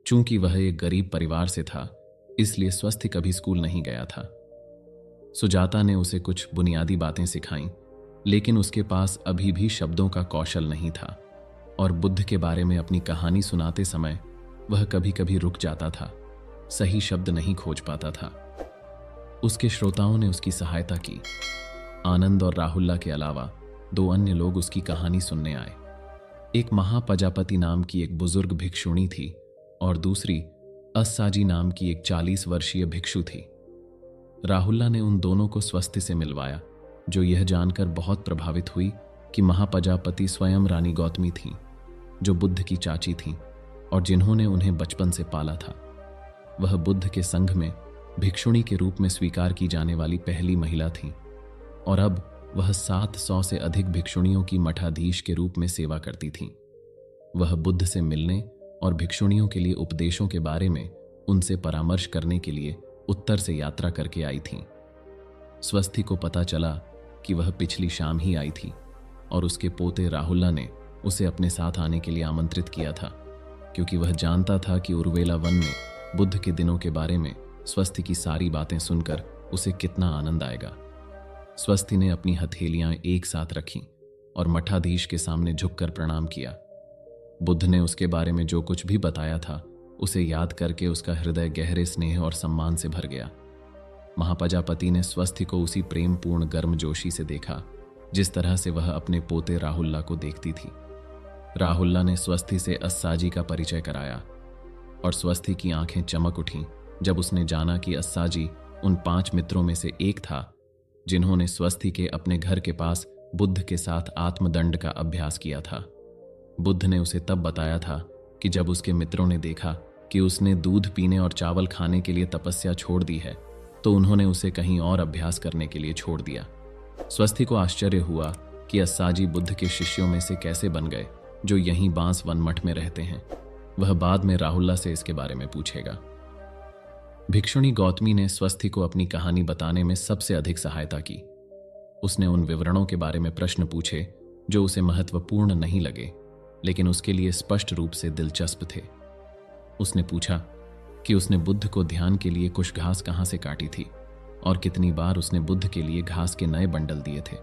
चूंकि वह एक गरीब परिवार से था, इसलिए स्वस्थी कभी स्कूल नहीं गया था। सुजाता ने उसे कुछ बुनियादी बातें सिखाईं, लेकिन उसके पास अभी भी शब्दों का कौशल नहीं था और बुद्ध के बारे में अपनी कहानी सुनाते समय वह कभी कभी रुक जाता था, सही शब्द नहीं खोज पाता था। उसके श्रोताओं ने उसकी सहायता की। आनंद और राहुल्ला के अलावा 2 अन्य लोग उसकी कहानी सुनने आए। एक महाप्रजापति नाम की एक बुजुर्ग भिक्षुणी थी और दूसरी अस्साजी नाम की एक 40 वर्षीय भिक्षु थी। राहुल्ला ने उन दोनों को स्वस्थी से मिलवाया, जो यह जानकर बहुत प्रभावित हुई कि महाप्रजापति स्वयं रानी गौतमी थीं, जो बुद्ध की चाची थीं और जिन्होंने उन्हें बचपन से पाला था। वह बुद्ध के संघ में भिक्षुणी के रूप में स्वीकार की जाने वाली पहली महिला थीं और अब वह 700 से अधिक भिक्षुणियों की मठाधीश के रूप में सेवा करती थीं। वह बुद्ध से मिलने और भिक्षुणियों के लिए उपदेशों के बारे में उनसे परामर्श करने के लिए उत्तर से यात्रा करके आई थीं। स्वस्थी को पता चला कि वह पिछली शाम ही आई थी और उसके पोते राहुल्ला ने उसे अपने साथ आने के लिए आमंत्रित किया था, क्योंकि वह जानता था कि उर्वेला वन में बुद्ध के दिनों के बारे में स्वस्थी की सारी बातें सुनकर उसे कितना आनंद आएगा। स्वस्थी ने अपनी हथेलियां एक साथ रखीं और मठाधीश के सामने झुककर प्रणाम किया। बुद्ध ने उसके बारे में जो कुछ भी बताया था, उसे याद करके उसका हृदय गहरे स्नेह और सम्मान से भर गया। महाप्रजापति ने स्वस्थी को उसी प्रेमपूर्ण गर्मजोशी से देखा जिस तरह से वह अपने पोते राहुल्ला को देखती थी। राहुल्ला ने स्वस्थी से अस्साजी का परिचय कराया और स्वस्थी की आंखें चमक उठीं जब उसने जाना कि अस्साजी उन 5 मित्रों में से एक था जिन्होंने स्वस्थी के अपने घर के पास बुद्ध के साथ आत्मदंड का अभ्यास किया था। बुद्ध ने उसे तब बताया था कि जब उसके मित्रों ने देखा कि उसने दूध पीने और चावल खाने के लिए तपस्या छोड़ दी है, तो उन्होंने उसे कहीं और अभ्यास करने के लिए छोड़ दिया। स्वस्थी को आश्चर्य हुआ कि अस्साजी बुद्ध के शिष्यों में से कैसे बन गए जो यहीं बांस वन मठ में रहते हैं। वह बाद में राहुल्ला से इसके बारे में पूछेगा। भिक्षुणी गौतमी ने स्वस्थी को अपनी कहानी बताने में सबसे अधिक सहायता की। उसने उन विवरणों के बारे में प्रश्न पूछे जो उसे महत्वपूर्ण नहीं लगे, लेकिन उसके लिए स्पष्ट रूप से दिलचस्प थे। उसने पूछा कि उसने बुद्ध को ध्यान के लिए कुछ घास कहाँ से काटी थी और कितनी बार उसने बुद्ध के लिए घास के नए बंडल दिए थे।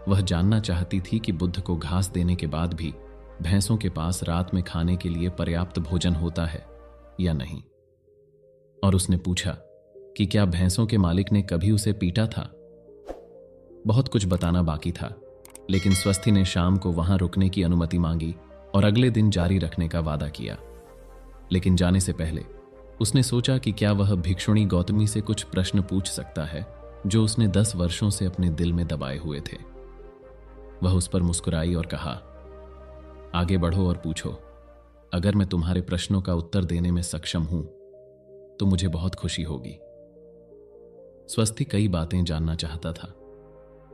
वह जानना चाहती थी कि बुद्ध को घास देने के बाद भी भैंसों के पास रात में खाने के लिए पर्याप्त भोजन होता है या नहीं। और उसने पूछा कि क्या भैंसों के मालिक ने कभी उसे पीटा था। बहुत कुछ बताना बाकी था, लेकिन स्वस्थी ने शाम को वहां रुकने की अनुमति मांगी और अगले दिन जारी रखने का वादा किया। लेकिन जाने से पहले उसने सोचा कि क्या वह भिक्षुणी गौतमी से कुछ प्रश्न पूछ सकता है जो उसने 10 वर्षों से अपने दिल में दबाए हुए थे। वह उस पर मुस्कुराई और कहा, आगे बढ़ो और पूछो। अगर मैं तुम्हारे प्रश्नों का उत्तर देने में सक्षम हूं तो मुझे बहुत खुशी होगी। स्वस्थी कई बातें जानना चाहता था।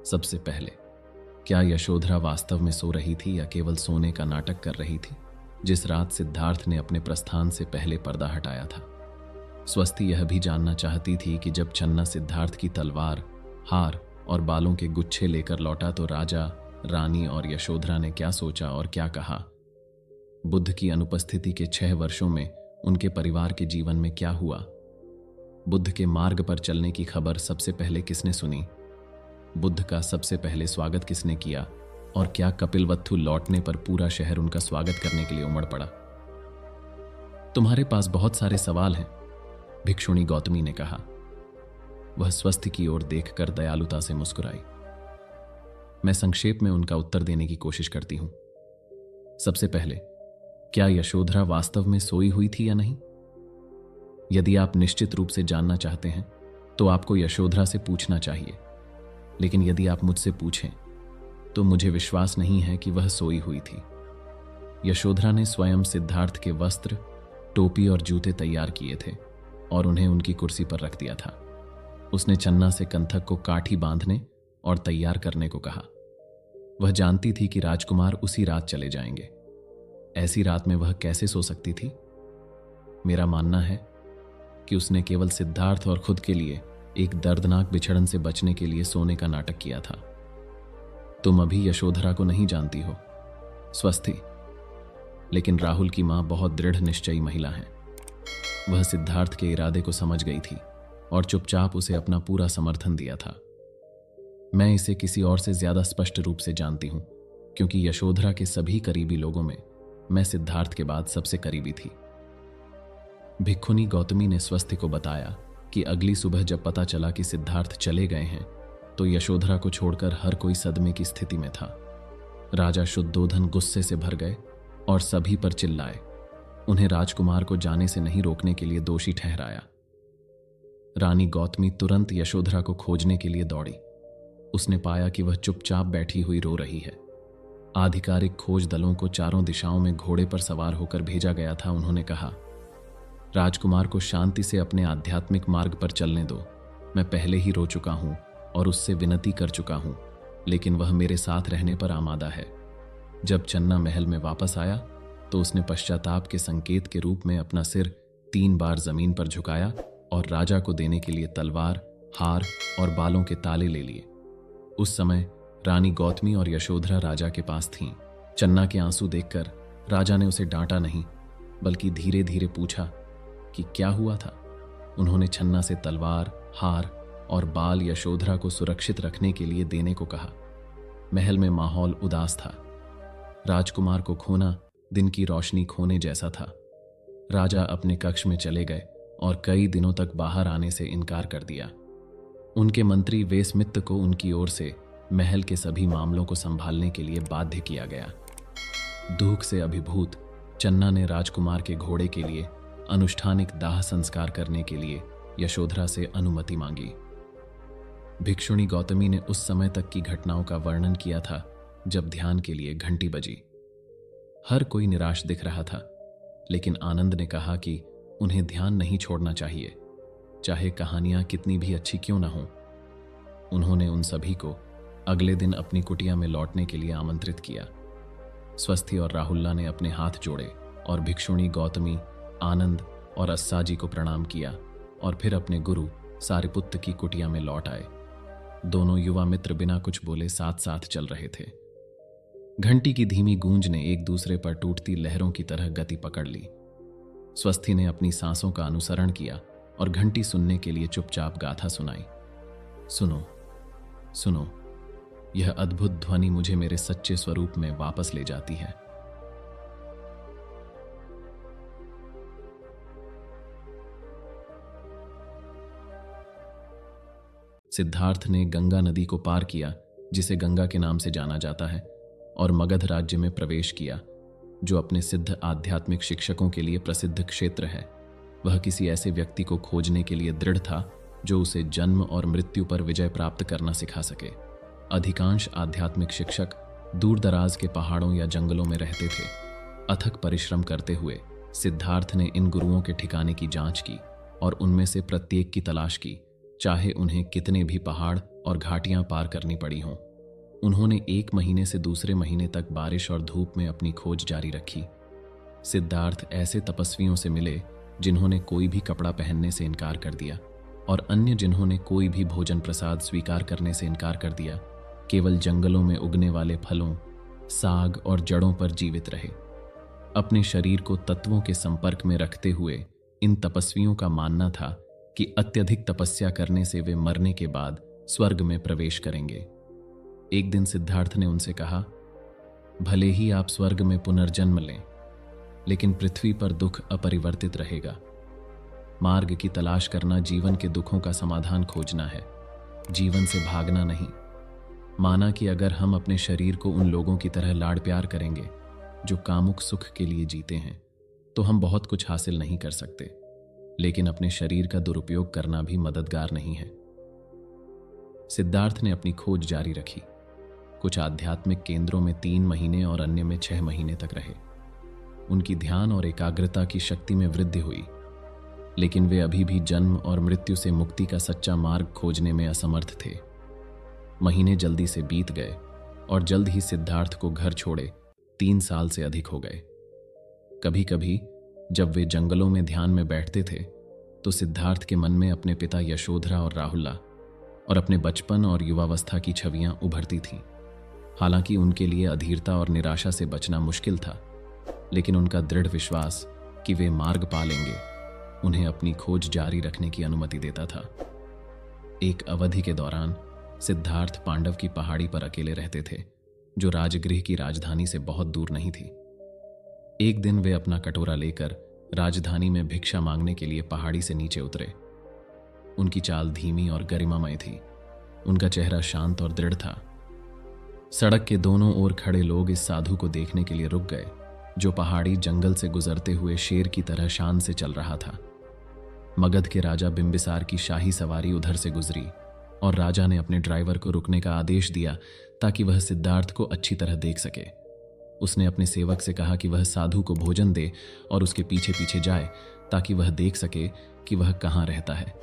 सबसे पहले, क्या यशोधरा वास्तव में सो रही थी या केवल सोने का नाटक कर रही थी जिस रात सिद्धार्थ ने अपने प्रस्थान से पहले पर्दा हटाया था। स्वस्थी यह भी जानना चाहती थी कि जब चन्ना सिद्धार्थ की तलवार, हार और बालों के गुच्छे लेकर लौटा तो राजा, रानी और यशोधरा ने क्या सोचा और क्या कहा। बुद्ध की अनुपस्थिति के 6 वर्षों में उनके परिवार के जीवन में क्या हुआ। बुद्ध के मार्ग पर चलने की खबर सबसे पहले किसने सुनी। बुद्ध का सबसे पहले स्वागत किसने किया और क्या कपिलवस्तु लौटने पर पूरा शहर उनका स्वागत करने के लिए उमड़ पड़ा। तुम्हारे पास बहुत सारे सवाल हैं, भिक्षुणी गौतमी ने कहा। वह स्वस्थी की ओर देखकर दयालुता से मुस्कुराई। मैं संक्षेप में उनका उत्तर देने की कोशिश करती हूं। सबसे पहले, क्या यशोधरा वास्तव में सोई हुई थी या नहीं। यदि आप निश्चित रूप से जानना चाहते हैं तो आपको यशोधरा से पूछना चाहिए, लेकिन यदि आप मुझसे पूछें तो मुझे विश्वास नहीं है कि वह सोई हुई थी। यशोधरा ने स्वयं सिद्धार्थ के वस्त्र, टोपी और जूते तैयार किए थे और उन्हें उनकी कुर्सी पर रख दिया था। उसने चन्ना से कंथक को काठी बांधने और तैयार करने को कहा। वह जानती थी कि राजकुमार उसी रात चले जाएंगे। ऐसी रात में वह कैसे सो सकती थी। मेरा मानना है कि उसने केवल सिद्धार्थ और खुद के लिए एक दर्दनाक बिछड़न से बचने के लिए सोने का नाटक किया था। तुम अभी यशोधरा को नहीं जानती हो, स्वस्थी, लेकिन राहुल की मां बहुत दृढ़ निश्चयी महिला है। वह सिद्धार्थ के इरादे को समझ गई थी और चुपचाप उसे अपना पूरा समर्थन दिया था। मैं इसे किसी और से ज्यादा स्पष्ट रूप से जानती हूं, क्योंकि यशोधरा के सभी करीबी लोगों में मैं सिद्धार्थ के बाद सबसे करीबी थी। भिक्षुनी गौतमी ने स्वस्थ को बताया कि अगली सुबह जब पता चला कि सिद्धार्थ चले गए हैं तो यशोधरा को छोड़कर हर कोई सदमे की स्थिति में था। राजा शुद्धोधन गुस्से से भर गए और सभी पर चिल्लाए। उन्हें राजकुमार को जाने से नहीं रोकने के लिए दोषी ठहराया। रानी गौतमी तुरंत यशोधरा को खोजने के लिए दौड़ी। उसने पाया कि वह चुपचाप बैठी हुई रो रही है। आधिकारिक खोज दलों को चारों दिशाओं में घोड़े पर सवार होकर भेजा गया था। उन्होंने कहा, राजकुमार को शांति से अपने आध्यात्मिक मार्ग पर चलने दो। मैं पहले ही रो चुका हूं और उससे विनती कर चुका हूं, लेकिन वह मेरे साथ रहने पर आमादा है। जब चन्ना महल में वापस आया तो उसने पश्चाताप के संकेत के रूप में अपना सिर 3 बार जमीन पर झुकाया और राजा को देने के लिए तलवार, हार और बालों के ताले ले लिए। उस समय रानी गौतमी और यशोधरा राजा के पास थीं। चन्ना के आंसू देखकर राजा ने उसे डांटा नहीं, बल्कि धीरे धीरे पूछा कि क्या हुआ था। उन्होंने छन्ना से तलवार, हार और बाल यशोधरा को सुरक्षित रखने के लिए देने को कहा। महल में माहौल उदास था। राजकुमार को खोना दिन की रोशनी खोने जैसा था। राजा अपने कक्ष में चले गए और कई दिनों तक बाहर आने से इनकार कर दिया। उनके मंत्री वेसमित्त को उनकी ओर से महल के सभी मामलों को संभालने के लिए बाध्य किया गया। दुख से अभिभूत चन्ना ने राजकुमार के घोड़े के लिए अनुष्ठानिक दाह संस्कार करने के लिए यशोधरा से अनुमति मांगी। भिक्षुणी गौतमी ने उस समय तक की घटनाओं का वर्णन किया था जब ध्यान के लिए घंटी बजी। हर कोई निराश दिख रहा था, लेकिन आनंद ने कहा कि उन्हें ध्यान नहीं छोड़ना चाहिए, चाहे कहानियां कितनी भी अच्छी क्यों न हों। उन्होंने उन सभी को अगले दिन अपनी कुटिया में लौटने के लिए आमंत्रित किया। स्वस्थी और राहुल्ला ने अपने हाथ जोड़े और भिक्षुणी गौतमी, आनंद और अस्साजी को प्रणाम किया और फिर अपने गुरु सारिपुत्त की कुटिया में लौट आए। दोनों युवा मित्र बिना कुछ बोले साथ साथ चल रहे थे। घंटी की धीमी गूंज ने एक दूसरे पर टूटती लहरों की तरह गति पकड़ ली। स्वस्थी ने अपनी सांसों का अनुसरण किया और घंटी सुनने के लिए चुपचाप गाथा सुनाई। सुनो सुनो, यह अद्भुत ध्वनि मुझे मेरे सच्चे स्वरूप में वापस ले जाती है। सिद्धार्थ ने गंगा नदी को पार किया, जिसे गंगा के नाम से जाना जाता है, और मगध राज्य में प्रवेश किया, जो अपने सिद्ध आध्यात्मिक शिक्षकों के लिए प्रसिद्ध क्षेत्र है। वह किसी ऐसे व्यक्ति को खोजने के लिए दृढ़ था जो उसे जन्म और मृत्यु पर विजय प्राप्त करना सिखा सके। अधिकांश आध्यात्मिक शिक्षक दूर दराज के पहाड़ों या जंगलों में रहते थे। अथक परिश्रम करते हुए सिद्धार्थ ने इन गुरुओं के ठिकाने की जांच की और उनमें से प्रत्येक की तलाश की, चाहे उन्हें कितने भी पहाड़ और घाटियां पार करनी पड़ी हों। उन्होंने 1 महीने से दूसरे महीने तक बारिश और धूप में अपनी खोज जारी रखी। सिद्धार्थ ऐसे तपस्वियों से मिले जिन्होंने कोई भी कपड़ा पहनने से इनकार कर दिया और अन्य जिन्होंने कोई भी भोजन प्रसाद स्वीकार करने से इनकार कर दिया। केवल जंगलों में उगने वाले फलों, साग और जड़ों पर जीवित रहे। अपने शरीर को तत्वों के संपर्क में रखते हुए इन तपस्वियों का मानना था कि अत्यधिक तपस्या करने से वे मरने के बाद स्वर्ग में प्रवेश करेंगे। एक दिन सिद्धार्थ ने उनसे कहा, भले ही आप स्वर्ग में पुनर्जन्म लें, लेकिन पृथ्वी पर दुख अपरिवर्तित रहेगा। मार्ग की तलाश करना जीवन के दुखों का समाधान खोजना है, जीवन से भागना नहीं। माना कि अगर हम अपने शरीर को उन लोगों की तरह लाड़ प्यार करेंगे जो कामुक सुख के लिए जीते हैं, तो हम बहुत कुछ हासिल नहीं कर सकते, लेकिन अपने शरीर का दुरुपयोग करना भी मददगार नहीं है। सिद्धार्थ ने अपनी खोज जारी रखी। कुछ आध्यात्मिक केंद्रों में 3 महीने और अन्य में 6 महीने तक रहे। उनकी ध्यान और एकाग्रता की शक्ति में वृद्धि हुई, लेकिन वे अभी भी जन्म और मृत्यु से मुक्ति का सच्चा मार्ग खोजने में असमर्थ थे। महीने जल्दी से बीत गए और जल्द ही सिद्धार्थ को घर छोड़े 3 साल से अधिक हो गए। कभी कभी जब वे जंगलों में ध्यान में बैठते थे तो सिद्धार्थ के मन में अपने पिता यशोधरा और राहुल्ला और अपने बचपन और युवावस्था की छवियां उभरती थीं। हालांकि उनके लिए अधीरता और निराशा से बचना मुश्किल था, लेकिन उनका दृढ़ विश्वास कि वे मार्ग पा लेंगे उन्हें अपनी खोज जारी रखने की अनुमति देता था। एक अवधि के दौरान सिद्धार्थ पांडव की पहाड़ी पर अकेले रहते थे, जो राजगृह की राजधानी से बहुत दूर नहीं थी। एक दिन वे अपना कटोरा लेकर राजधानी में भिक्षा मांगने के लिए पहाड़ी से नीचे उतरे। उनकी चाल धीमी और गरिमामय थी। उनका चेहरा शांत और दृढ़ था। सड़क के दोनों ओर खड़े लोग इस साधु को देखने के लिए रुक गए, जो पहाड़ी जंगल से गुजरते हुए शेर की तरह शान से चल रहा था। मगध के राजा बिंबिसार की शाही सवारी उधर से गुजरी और राजा ने अपने ड्राइवर को रुकने का आदेश दिया ताकि वह सिद्धार्थ को अच्छी तरह देख सके। उसने अपने सेवक से कहा कि वह साधु को भोजन दे और उसके पीछे पीछे जाए ताकि वह देख सके कि वह कहाँ रहता है।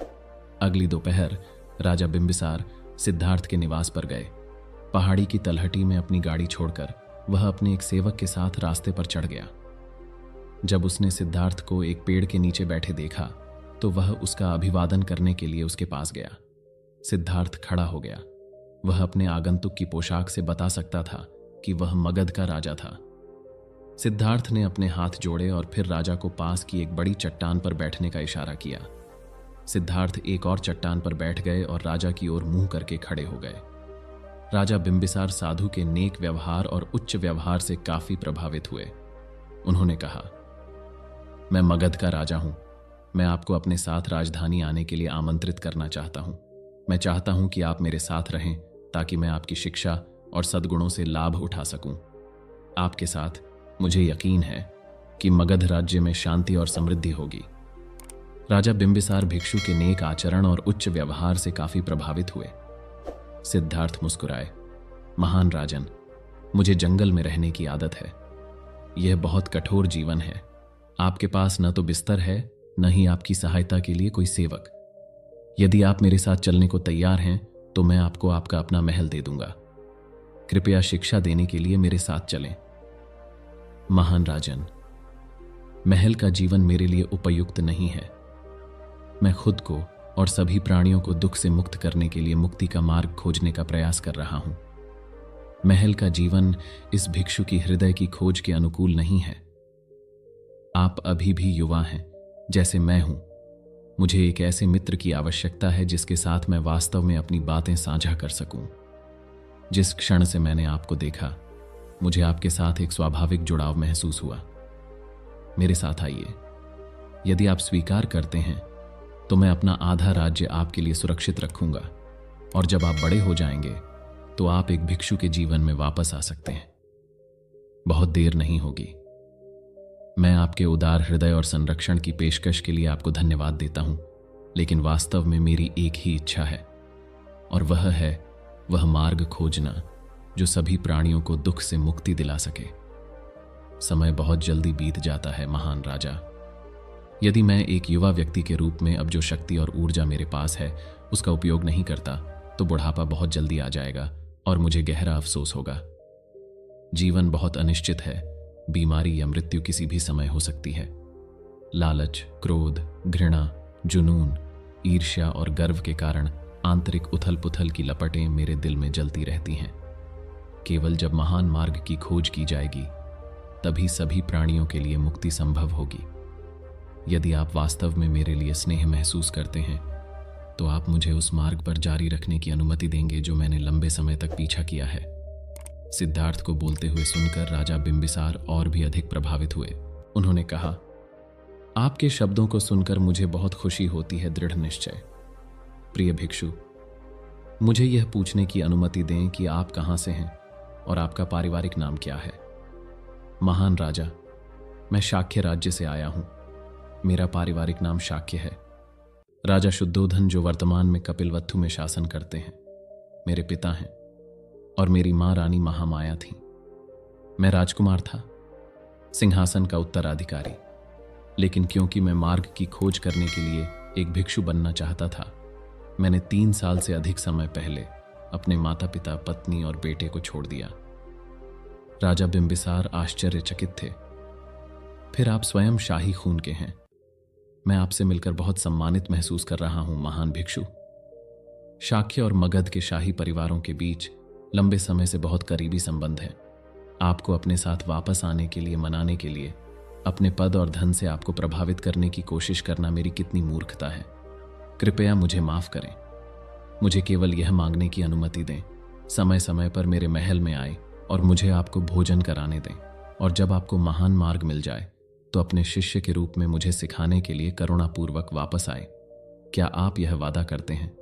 अगली दोपहर राजा बिंबिसार सिद्धार्थ के निवास पर गए। पहाड़ी की तलहटी में अपनी गाड़ी छोड़कर वह अपने एक सेवक के साथ रास्ते पर चढ़ गया। जब उसने सिद्धार्थ को एक पेड़ के नीचे बैठे देखा तो वह उसका अभिवादन करने के लिए उसके पास गया। सिद्धार्थ खड़ा हो गया। वह अपने आगंतुक की पोशाक से बता सकता था कि वह मगध का राजा था। सिद्धार्थ ने अपने हाथ जोड़े और फिर राजा को पास की एक बड़ी चट्टान पर बैठने का इशारा किया। सिद्धार्थ एक और चट्टान पर बैठ गए और राजा की ओर मुंह करके खड़े हो गए। राजा बिंबिसार साधु के नेक व्यवहार और उच्च व्यवहार से काफी प्रभावित हुए। उन्होंने कहा, मैं मगध का राजा हूं। मैं आपको अपने साथ राजधानी आने के लिए आमंत्रित करना चाहता हूं। मैं चाहता हूं कि आप मेरे साथ रहें ताकि मैं आपकी शिक्षा और सद्गुणों से लाभ उठा सकूं। आपके साथ मुझे यकीन है कि मगध राज्य में शांति और समृद्धि होगी। राजा बिंबिसार भिक्षु के नेक आचरण और उच्च व्यवहार से काफी प्रभावित हुए। सिद्धार्थ मुस्कुराए, महान राजन, मुझे जंगल में रहने की आदत है। यह बहुत कठोर जीवन है। आपके पास न तो बिस्तर है, न ही आपकी सहायता के लिए कोई सेवक। यदि आप मेरे साथ चलने को तैयार हैं तो मैं आपको आपका अपना महल दे दूंगा। कृपया शिक्षा देने के लिए मेरे साथ चलें। महान राजन, महल का जीवन मेरे लिए उपयुक्त नहीं है। मैं खुद को और सभी प्राणियों को दुख से मुक्त करने के लिए मुक्ति का मार्ग खोजने का प्रयास कर रहा हूं। महल का जीवन इस भिक्षु की हृदय की खोज के अनुकूल नहीं है। आप अभी भी युवा हैं, जैसे मैं हूं। मुझे एक ऐसे मित्र की आवश्यकता है जिसके साथ मैं वास्तव में अपनी बातें साझा कर सकूं। जिस क्षण से मैंने आपको देखा, मुझे आपके साथ एक स्वाभाविक जुड़ाव महसूस हुआ। मेरे साथ आइए। यदि आप स्वीकार करते हैं तो मैं अपना आधा राज्य आपके लिए सुरक्षित रखूंगा, और जब आप बड़े हो जाएंगे तो आप एक भिक्षु के जीवन में वापस आ सकते हैं। बहुत देर नहीं होगी। मैं आपके उदार हृदय और संरक्षण की पेशकश के लिए आपको धन्यवाद देता हूं, लेकिन वास्तव में मेरी एक ही इच्छा है, और वह मार्ग खोजना जो सभी प्राणियों को दुख से मुक्ति दिला सके। समय बहुत जल्दी बीत जाता है, महान राजा। यदि मैं एक युवा व्यक्ति के रूप में अब जो शक्ति और ऊर्जा मेरे पास है उसका उपयोग नहीं करता तो बुढ़ापा बहुत जल्दी आ जाएगा और मुझे गहरा अफसोस होगा। जीवन बहुत अनिश्चित है। बीमारी या मृत्यु किसी भी समय हो सकती है। लालच, क्रोध, घृणा, जुनून, ईर्ष्या और गर्व के कारण आंतरिक उथल पुथल की लपटें मेरे दिल में जलती रहती हैं। केवल जब महान मार्ग की खोज की जाएगी तभी सभी प्राणियों के लिए मुक्ति संभव होगी। यदि आप वास्तव में मेरे लिए स्नेह महसूस करते हैं तो आप मुझे उस मार्ग पर जारी रखने की अनुमति देंगे जो मैंने लंबे समय तक पीछा किया है। सिद्धार्थ को बोलते हुए सुनकर राजा बिंबिसार और भी अधिक प्रभावित हुए। उन्होंने कहा, आपके शब्दों को सुनकर मुझे बहुत खुशी होती है, दृढ़ निश्चय। प्रिय भिक्षु, मुझे यह पूछने की अनुमति दें कि आप कहां से हैं और आपका पारिवारिक नाम क्या है। महान राजा, मैं शाक्य राज्य से आया हूं। मेरा पारिवारिक नाम शाक्य है। राजा शुद्धोधन, जो वर्तमान में कपिलवस्तु में शासन करते हैं, मेरे पिता हैं और मेरी मां रानी महामाया थी। मैं राजकुमार था, सिंहासन का उत्तराधिकारी। लेकिन क्योंकि मैं मार्ग की खोज करने के लिए एक भिक्षु बनना चाहता था, मैंने 3 साल से अधिक समय पहले अपने माता पिता, पत्नी और बेटे को छोड़ दिया। राजा बिंबिसार आश्चर्यचकित थे। फिर आप स्वयं शाही खून के हैं। मैं आपसे मिलकर बहुत सम्मानित महसूस कर रहा हूं, महान भिक्षु। शाक्य और मगध के शाही परिवारों के बीच लंबे समय से बहुत करीबी संबंध है। आपको अपने साथ वापस आने के लिए मनाने के लिए अपने पद और धन से आपको प्रभावित करने की कोशिश करना मेरी कितनी मूर्खता है। कृपया मुझे माफ करें। मुझे केवल यह मांगने की अनुमति दें, समय समय पर मेरे महल में आए और मुझे आपको भोजन कराने दें, और जब आपको महान मार्ग मिल जाए तो अपने शिष्य के रूप में मुझे सिखाने के लिए करुणापूर्वक वापस आए। क्या आप यह वादा करते हैं?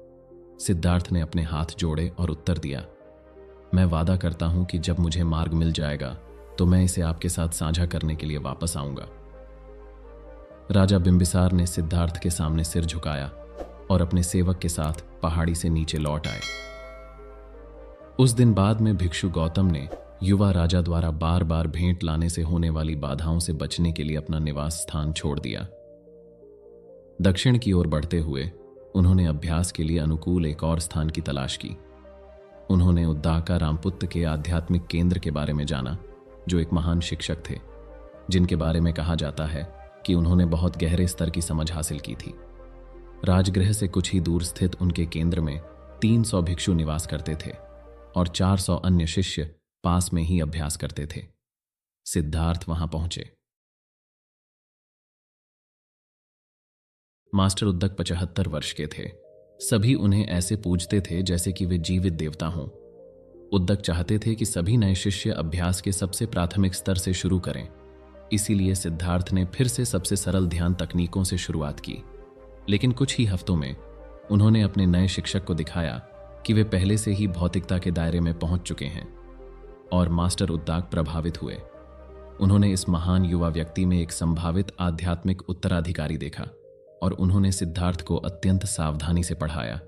सिद्धार्थ ने अपने हाथ जोड़े और उत्तर दिया, मैं वादा करता हूं कि जब मुझे मार्ग मिल जाएगा तो मैं इसे आपके साथ साझा करने के लिए वापस आऊंगा। राजा बिंबिसार ने सिद्धार्थ के सामने सिर झुकाया और अपने सेवक के साथ पहाड़ी से नीचे लौट आए। उस दिन बाद में भिक्षु गौतम ने युवा राजा द्वारा बार बार भेंट लाने से होने वाली बाधाओं से बचने के लिए अपना निवास स्थान छोड़ दिया। दक्षिण की ओर बढ़ते हुए उन्होंने अभ्यास के लिए अनुकूल एक और स्थान की तलाश की। उन्होंने उद्दाका रामपुत्र के आध्यात्मिक केंद्र के बारे में जाना, जो एक महान शिक्षक थे, जिनके बारे में कहा जाता है कि उन्होंने बहुत गहरे स्तर की समझ हासिल की थी। राजगृह से कुछ ही दूर स्थित उनके केंद्र में 300 भिक्षु निवास करते थे और 400 अन्य शिष्य पास में ही अभ्यास करते थे। सिद्धार्थ वहां पहुंचे। मास्टर उद्दक 75 वर्ष के थे। सभी उन्हें ऐसे पूजते थे जैसे कि वे जीवित देवता हों। उद्दक चाहते थे कि सभी नए शिष्य अभ्यास के सबसे प्राथमिक स्तर से शुरू करें। इसीलिए सिद्धार्थ ने फिर से सबसे सरल ध्यान तकनीकों से शुरुआत की। लेकिन कुछ ही हफ्तों में उन्होंने अपने नए शिक्षक को दिखाया कि वे पहले से ही भौतिकता के दायरे में पहुंच चुके हैं, और मास्टर उद्दाक प्रभावित हुए। उन्होंने इस महान युवा व्यक्ति में एक संभावित आध्यात्मिक उत्तराधिकारी देखा और उन्होंने सिद्धार्थ को अत्यंत सावधानी से पढ़ाया।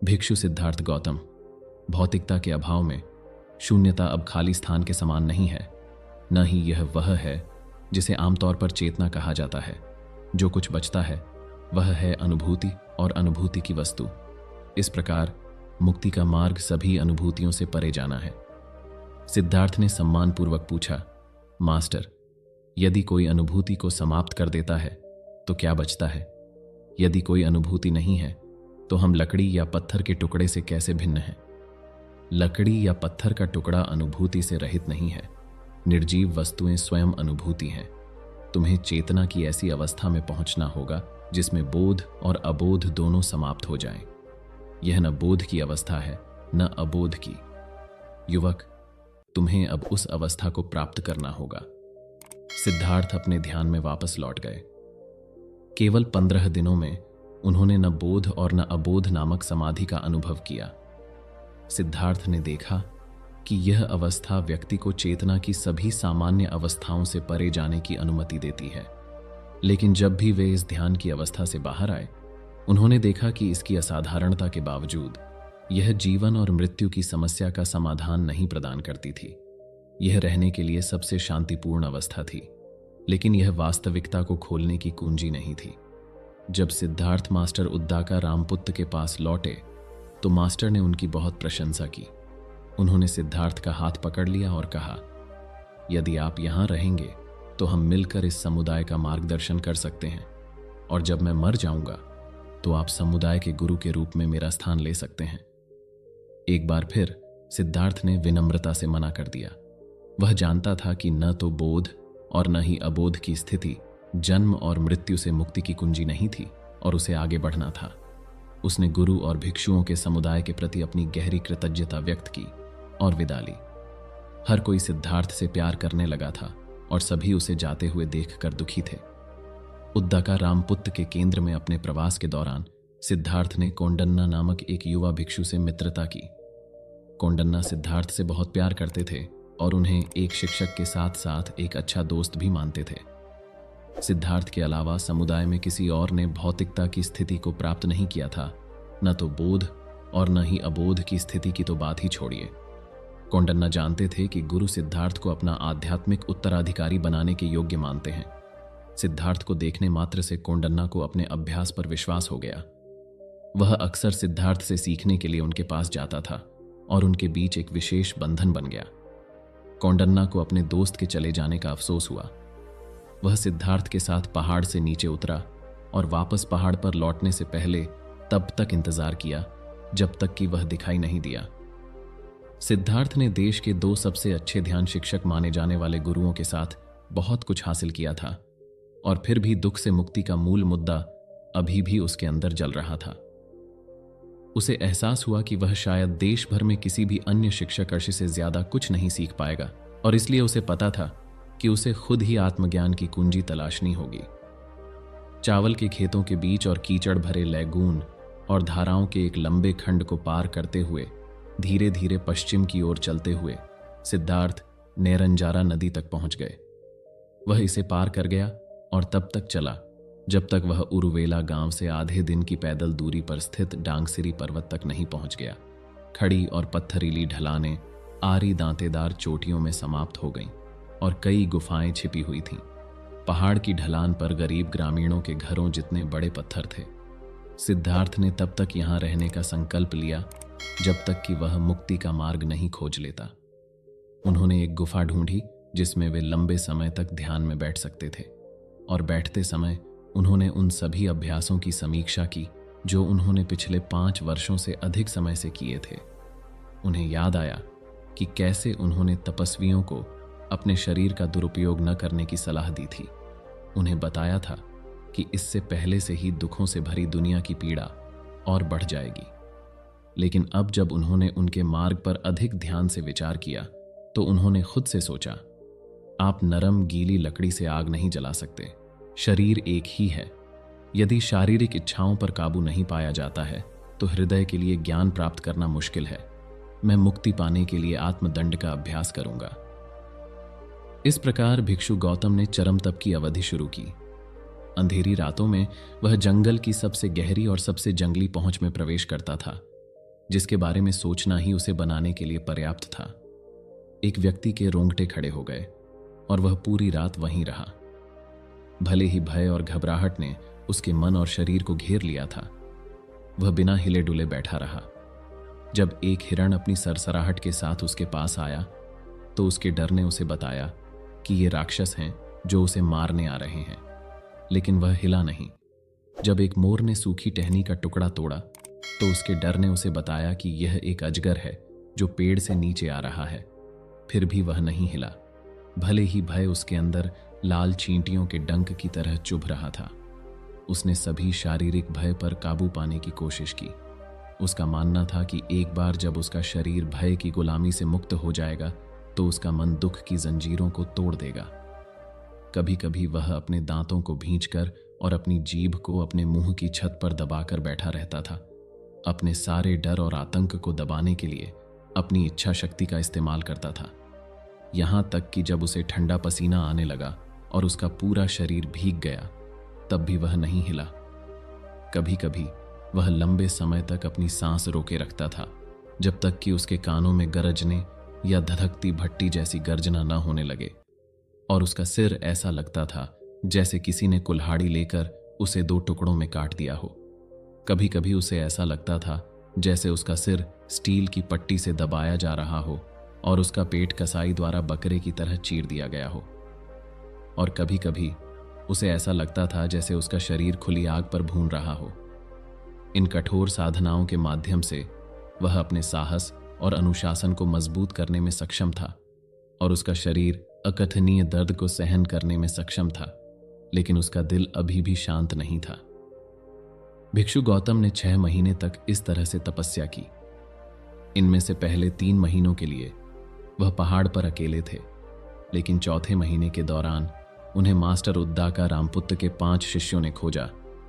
भिक्षु सिद्धार्थ गौतम, भौतिकता के अभाव में शून्यता अब खाली स्थान के समान नहीं है, न ही यह वह है जिसे आमतौर पर चेतना कहा जाता है। जो कुछ बचता है वह है अनुभूति और अनुभूति की वस्तु। इस प्रकार मुक्ति का मार्ग सभी अनुभूतियों से परे जाना है। सिद्धार्थ ने सम्मानपूर्वक पूछा, मास्टर, यदि कोई अनुभूति को समाप्त कर देता है तो क्या बचता है? यदि कोई अनुभूति नहीं है तो हम लकड़ी या पत्थर के टुकड़े से कैसे भिन्न हैं? लकड़ी या पत्थर का टुकड़ा अनुभूति से रहित नहीं है। निर्जीव वस्तुएं स्वयं अनुभूति हैं। तुम्हें चेतना की ऐसी अवस्था में पहुंचना होगा जिसमें बोध और अबोध दोनों समाप्त हो जाएं। यह न बोध की अवस्था है न अबोध की। युवक, तुम्हें अब उस अवस्था को प्राप्त करना होगा। सिद्धार्थ अपने ध्यान में वापस लौट गए। केवल 15 दिनों में उन्होंने न बोध और न अबोध नामक समाधि का अनुभव किया। सिद्धार्थ ने देखा कि यह अवस्था व्यक्ति को चेतना की सभी सामान्य अवस्थाओं से परे जाने की अनुमति देती है। लेकिन जब भी वे इस ध्यान की अवस्था से बाहर आए, उन्होंने देखा कि इसकी असाधारणता के बावजूद यह जीवन और मृत्यु की समस्या का समाधान नहीं प्रदान करती थी। यह रहने के लिए सबसे शांतिपूर्ण अवस्था थी, लेकिन यह वास्तविकता को खोलने की कुंजी नहीं थी। जब सिद्धार्थ मास्टर उद्दाका रामपुत्र के पास लौटे तो मास्टर ने उनकी बहुत प्रशंसा की। उन्होंने सिद्धार्थ का हाथ पकड़ लिया और कहा, यदि आप यहां रहेंगे तो हम मिलकर इस समुदाय का मार्गदर्शन कर सकते हैं, और जब मैं मर जाऊंगा तो आप समुदाय के गुरु के रूप में मेरा स्थान ले सकते हैं। एक बार फिर सिद्धार्थ ने विनम्रता से मना कर दिया। वह जानता था कि न तो बोध और न ही अबोध की स्थिति जन्म और मृत्यु से मुक्ति की कुंजी नहीं थी, और उसे आगे बढ़ना था। उसने गुरु और भिक्षुओं के समुदाय के प्रति अपनी गहरी कृतज्ञता व्यक्त की और विदा ली। हर कोई सिद्धार्थ से प्यार करने लगा था और सभी उसे जाते हुए देखकर दुखी थे। उद्दाका रामपुत्र के केंद्र में अपने प्रवास के दौरान सिद्धार्थ ने कोंडन्ना नामक एक युवा भिक्षु से मित्रता की। कोंडन्ना सिद्धार्थ से बहुत प्यार करते थे और उन्हें एक शिक्षक के साथ साथ एक अच्छा दोस्त भी मानते थे। सिद्धार्थ के अलावा समुदाय में किसी और ने भौतिकता की स्थिति को प्राप्त नहीं किया था, न तो बोध और न ही अबोध की स्थिति की तो बात ही छोड़िए। कोंडन्ना जानते थे कि गुरु सिद्धार्थ को अपना आध्यात्मिक उत्तराधिकारी बनाने के योग्य मानते हैं। सिद्धार्थ को देखने मात्र से कोंडन्ना को अपने अभ्यास पर विश्वास हो गया। वह अक्सर सिद्धार्थ से सीखने के लिए उनके पास जाता था और उनके बीच एक विशेष बंधन बन गया। कोंडन्ना को अपने दोस्त के चले जाने का अफसोस हुआ। वह सिद्धार्थ के साथ पहाड़ से नीचे उतरा और वापस पहाड़ पर लौटने से पहले तब तक इंतजार किया जब तक कि वह दिखाई नहीं दिया। सिद्धार्थ ने देश के 2 सबसे अच्छे ध्यान शिक्षक माने जाने वाले गुरुओं के साथ बहुत कुछ हासिल किया था, और फिर भी दुख से मुक्ति का मूल मुद्दा अभी भी उसके अंदर जल रहा था। उसे एहसास हुआ कि वह शायद देश भर में किसी भी अन्य शिक्षाकर्षि से ज्यादा कुछ नहीं सीख पाएगा, और इसलिए उसे पता था कि उसे खुद ही आत्मज्ञान की कुंजी तलाशनी होगी। चावल के खेतों के बीच और कीचड़ भरे लैगून और धाराओं के एक लंबे खंड को पार करते हुए धीरे धीरे पश्चिम की ओर चलते हुए सिद्धार्थ नेरंजारा नदी तक पहुंच गए। वह इसे पार कर गया और तब तक चला जब तक वह उरुवेला गांव से आधे दिन की पैदल दूरी पर स्थित डांगसिरी पर्वत तक नहीं पहुंच गया। खड़ी और पत्थरीली ढलानें आरी दांतेदार चोटियों में समाप्त हो गईं और कई गुफाएं छिपी हुई थीं। पहाड़ की ढलान पर गरीब ग्रामीणों के घरों जितने बड़े पत्थर थे। सिद्धार्थ ने तब तक यहां रहने का संकल्प लिया जब तक कि वह मुक्ति का मार्ग नहीं खोज लेता। उन्होंने एक गुफा ढूंढी जिसमें वे लंबे समय तक ध्यान में बैठ सकते थे, और बैठते समय उन्होंने उन सभी अभ्यासों की समीक्षा की जो उन्होंने पिछले 5 वर्षों से अधिक समय से किए थे। उन्हें याद आया कि कैसे उन्होंने तपस्वियों को अपने शरीर का दुरुपयोग न करने की सलाह दी थी। उन्हें बताया था कि इससे पहले से ही दुखों से भरी दुनिया की पीड़ा और बढ़ जाएगी। लेकिन अब जब उन्होंने उनके मार्ग पर अधिक ध्यान से विचार किया तो उन्होंने खुद से सोचा, आप नरम गीली लकड़ी से आग नहीं जला सकते। शरीर एक ही है। यदि शारीरिक इच्छाओं पर काबू नहीं पाया जाता है तो हृदय के लिए ज्ञान प्राप्त करना मुश्किल है। मैं मुक्ति पाने के लिए आत्मदंड का अभ्यास करूंगा। इस प्रकार भिक्षु गौतम ने चरम तप की अवधि शुरू की। अंधेरी रातों में वह जंगल की सबसे गहरी और सबसे जंगली पहुंच में प्रवेश करता था, जिसके बारे में सोचना ही उसे बनाने के लिए पर्याप्त था। एक व्यक्ति के रोंगटे खड़े हो गए और वह पूरी रात वहीं रहा। भले ही भय और घबराहट ने उसके मन और शरीर को घेर लिया था, वह बिना हिले डुले बैठा रहा। जब एक हिरण अपनी सरसराहट के साथ उसके पास आया तो उसके डर ने उसे बताया कि ये राक्षस हैं जो उसे मारने आ रहे हैं, लेकिन वह हिला नहीं। जब एक मोर ने सूखी टहनी का टुकड़ा तोड़ा तो उसके डर ने उसे बताया कि यह एक अजगर है जो पेड़ से नीचे आ रहा है, फिर भी वह नहीं हिला। भले ही भय उसके अंदर लाल चींटियों के डंक की तरह चुभ रहा था। उसने सभी शारीरिक भय पर काबू पाने की कोशिश की। उसका मानना था कि एक बार जब उसका शरीर भय की गुलामी से मुक्त हो जाएगा तो उसका मन दुख की जंजीरों को तोड़ देगा। कभी कभी वह अपने दांतों को भींचकर और अपनी जीभ को अपने मुंह की छत पर दबाकर बैठा रहता था। अपने सारे डर और आतंक को दबाने के लिए अपनी इच्छा शक्ति का इस्तेमाल करता था। यहां तक कि जब उसे ठंडा पसीना आने लगा और उसका पूरा शरीर भीग गया तब भी वह नहीं हिला। कभी कभी वह लंबे समय तक अपनी सांस रोके रखता था जब तक कि उसके कानों में गरजने या धधकती भट्टी जैसी गर्जना न होने लगे, और उसका सिर ऐसा लगता था जैसे किसी ने कुल्हाड़ी लेकर उसे 2 टुकड़ों में काट दिया हो। कभी कभी उसे ऐसा लगता था जैसे उसका सिर स्टील की पट्टी से दबाया जा रहा हो और उसका पेट कसाई द्वारा बकरे की तरह चीर दिया गया हो। और कभी कभी उसे ऐसा लगता था जैसे उसका शरीर खुली आग पर भून रहा हो। इन कठोर साधनाओं के माध्यम से वह अपने साहस और अनुशासन को मजबूत करने में सक्षम था, और उसका शरीर अकथनीय दर्द को सहन करने में सक्षम था, लेकिन उसका दिल अभी भी शांत नहीं था। भिक्षु गौतम ने 6 महीने तक इस तरह से तपस्या की। इनमें से पहले 3 महीनों के लिए वह पहाड़ पर अकेले थे, लेकिन चौथे महीने के दौरान उन्हें मास्टर उद्दाका रामपुत्त के 5 शिष्यों ने खोजा,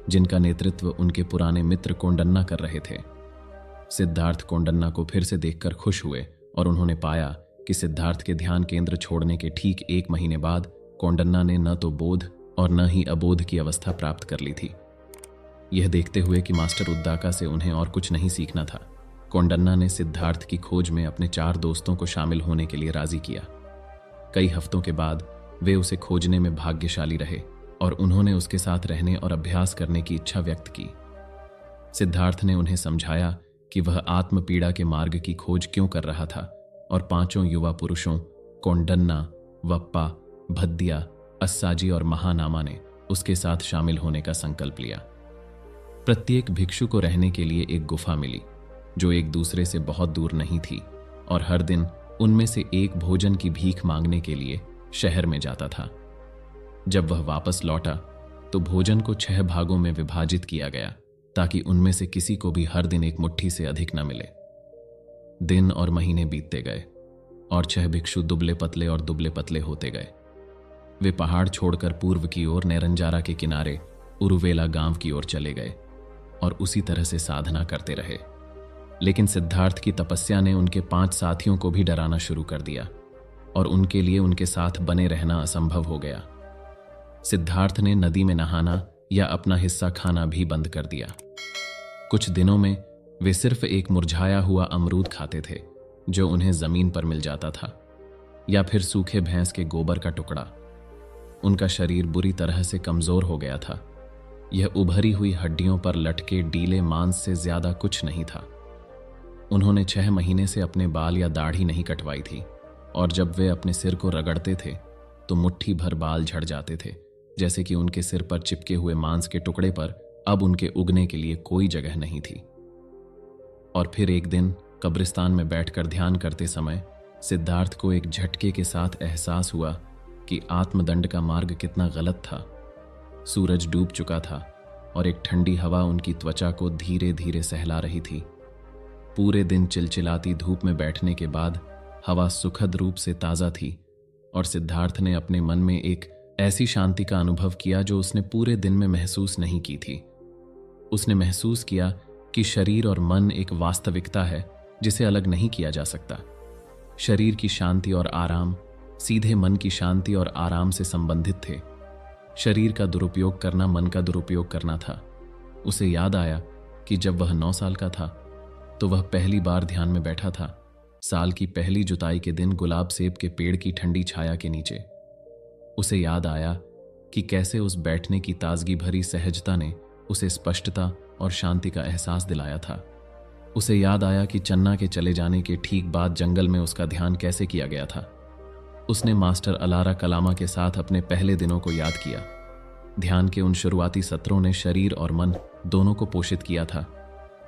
जिनका नेतृत्व उनके पुराने मित्र कोंडन्ना कर रहे थे। सिद्धार्थ कोंडन्ना को फिर से देखकर खुश हुए और उन्होंने पाया कि सिद्धार्थ के ध्यान केंद्र छोड़ने के ठीक 1 महीने बाद कोंडन्ना ने न तो बोध और न ही अबोध की अवस्था प्राप्त कर ली थी। यह देखते हुए कि मास्टर उद्दाका से उन्हें और कुछ नहीं सीखना था, कोंडन्ना ने सिद्धार्थ की खोज में अपने 4 दोस्तों को शामिल होने के लिए राजी किया। कई हफ्तों के बाद वे उसे खोजने में भाग्यशाली रहे और उन्होंने उसके साथ रहने और अभ्यास करने की इच्छा व्यक्त की। सिद्धार्थ ने उन्हें समझाया कि वह आत्म पीड़ा के मार्ग की खोज क्यों कर रहा था, और 5 युवा पुरुषों कोंडन्ना, वप्पा, भद्दिया, अस्साजी और महानामा ने उसके साथ शामिल होने का संकल्प लिया। प्रत्येक भिक्षु को रहने के लिए एक गुफा मिली जो एक दूसरे से बहुत दूर नहीं थी, और हर दिन उनमें से एक भोजन की भीख मांगने के लिए शहर में जाता था जब वह वापस लौटा तो भोजन को 6 भागों में विभाजित किया गया ताकि उनमें से किसी को भी हर दिन एक मुट्ठी से अधिक न मिले। दिन और महीने बीतते गए और 6 भिक्षु दुबले पतले और दुबले पतले होते गए। वे पहाड़ छोड़कर पूर्व की ओर नैरंजारा के किनारे उरुवेला गांव की ओर चले गए और उसी तरह से साधना करते रहे। लेकिन सिद्धार्थ की तपस्या ने उनके 5 साथियों को भी डराना शुरू कर दिया और उनके लिए उनके साथ बने रहना असंभव हो गया। सिद्धार्थ ने नदी में नहाना या अपना हिस्सा खाना भी बंद कर दिया। कुछ दिनों में वे सिर्फ एक मुरझाया हुआ अमरूद खाते थे जो उन्हें जमीन पर मिल जाता था, या फिर सूखे भैंस के गोबर का टुकड़ा। उनका शरीर बुरी तरह से कमजोर हो गया था। यह उभरी हुई हड्डियों पर लटके डीले मांस से ज्यादा कुछ नहीं था। उन्होंने 6 महीने से अपने बाल या दाढ़ी नहीं कटवाई थी और जब वे अपने सिर को रगड़ते थे तो मुट्ठी भर बाल झड़ जाते थे, जैसे कि उनके सिर पर चिपके हुए मांस के टुकड़े पर अब उनके उगने के लिए कोई जगह नहीं थी। और फिर एक दिन कब्रिस्तान में बैठकर ध्यान करते समय सिद्धार्थ को एक झटके के साथ एहसास हुआ कि आत्मदंड का मार्ग कितना गलत था। सूरज डूब चुका था और एक ठंडी हवा उनकी त्वचा को धीरे धीरे सहला रही थी। पूरे दिन चिलचिलाती धूप में बैठने के बाद हवा सुखद रूप से ताज़ा थी और सिद्धार्थ ने अपने मन में एक ऐसी शांति का अनुभव किया जो उसने पूरे दिन में महसूस नहीं की थी। उसने महसूस किया कि शरीर और मन एक वास्तविकता है जिसे अलग नहीं किया जा सकता। शरीर की शांति और आराम सीधे मन की शांति और आराम से संबंधित थे। शरीर का दुरुपयोग करना मन का दुरुपयोग करना था। उसे याद आया कि जब वह 9 साल का था तो वह पहली बार ध्यान में बैठा था, साल की पहली जुताई के दिन गुलाब सेब के पेड़ की ठंडी छाया के नीचे। उसे याद आया कि कैसे उस बैठने की ताजगी भरी सहजता ने उसे स्पष्टता और शांति का एहसास दिलाया था। उसे याद आया कि चन्ना के चले जाने के ठीक बाद जंगल में उसका ध्यान कैसे किया गया था। उसने मास्टर अलारा कलामा के साथ अपने पहले दिनों को याद किया। ध्यान के उन शुरुआती सत्रों ने शरीर और मन दोनों को पोषित किया था,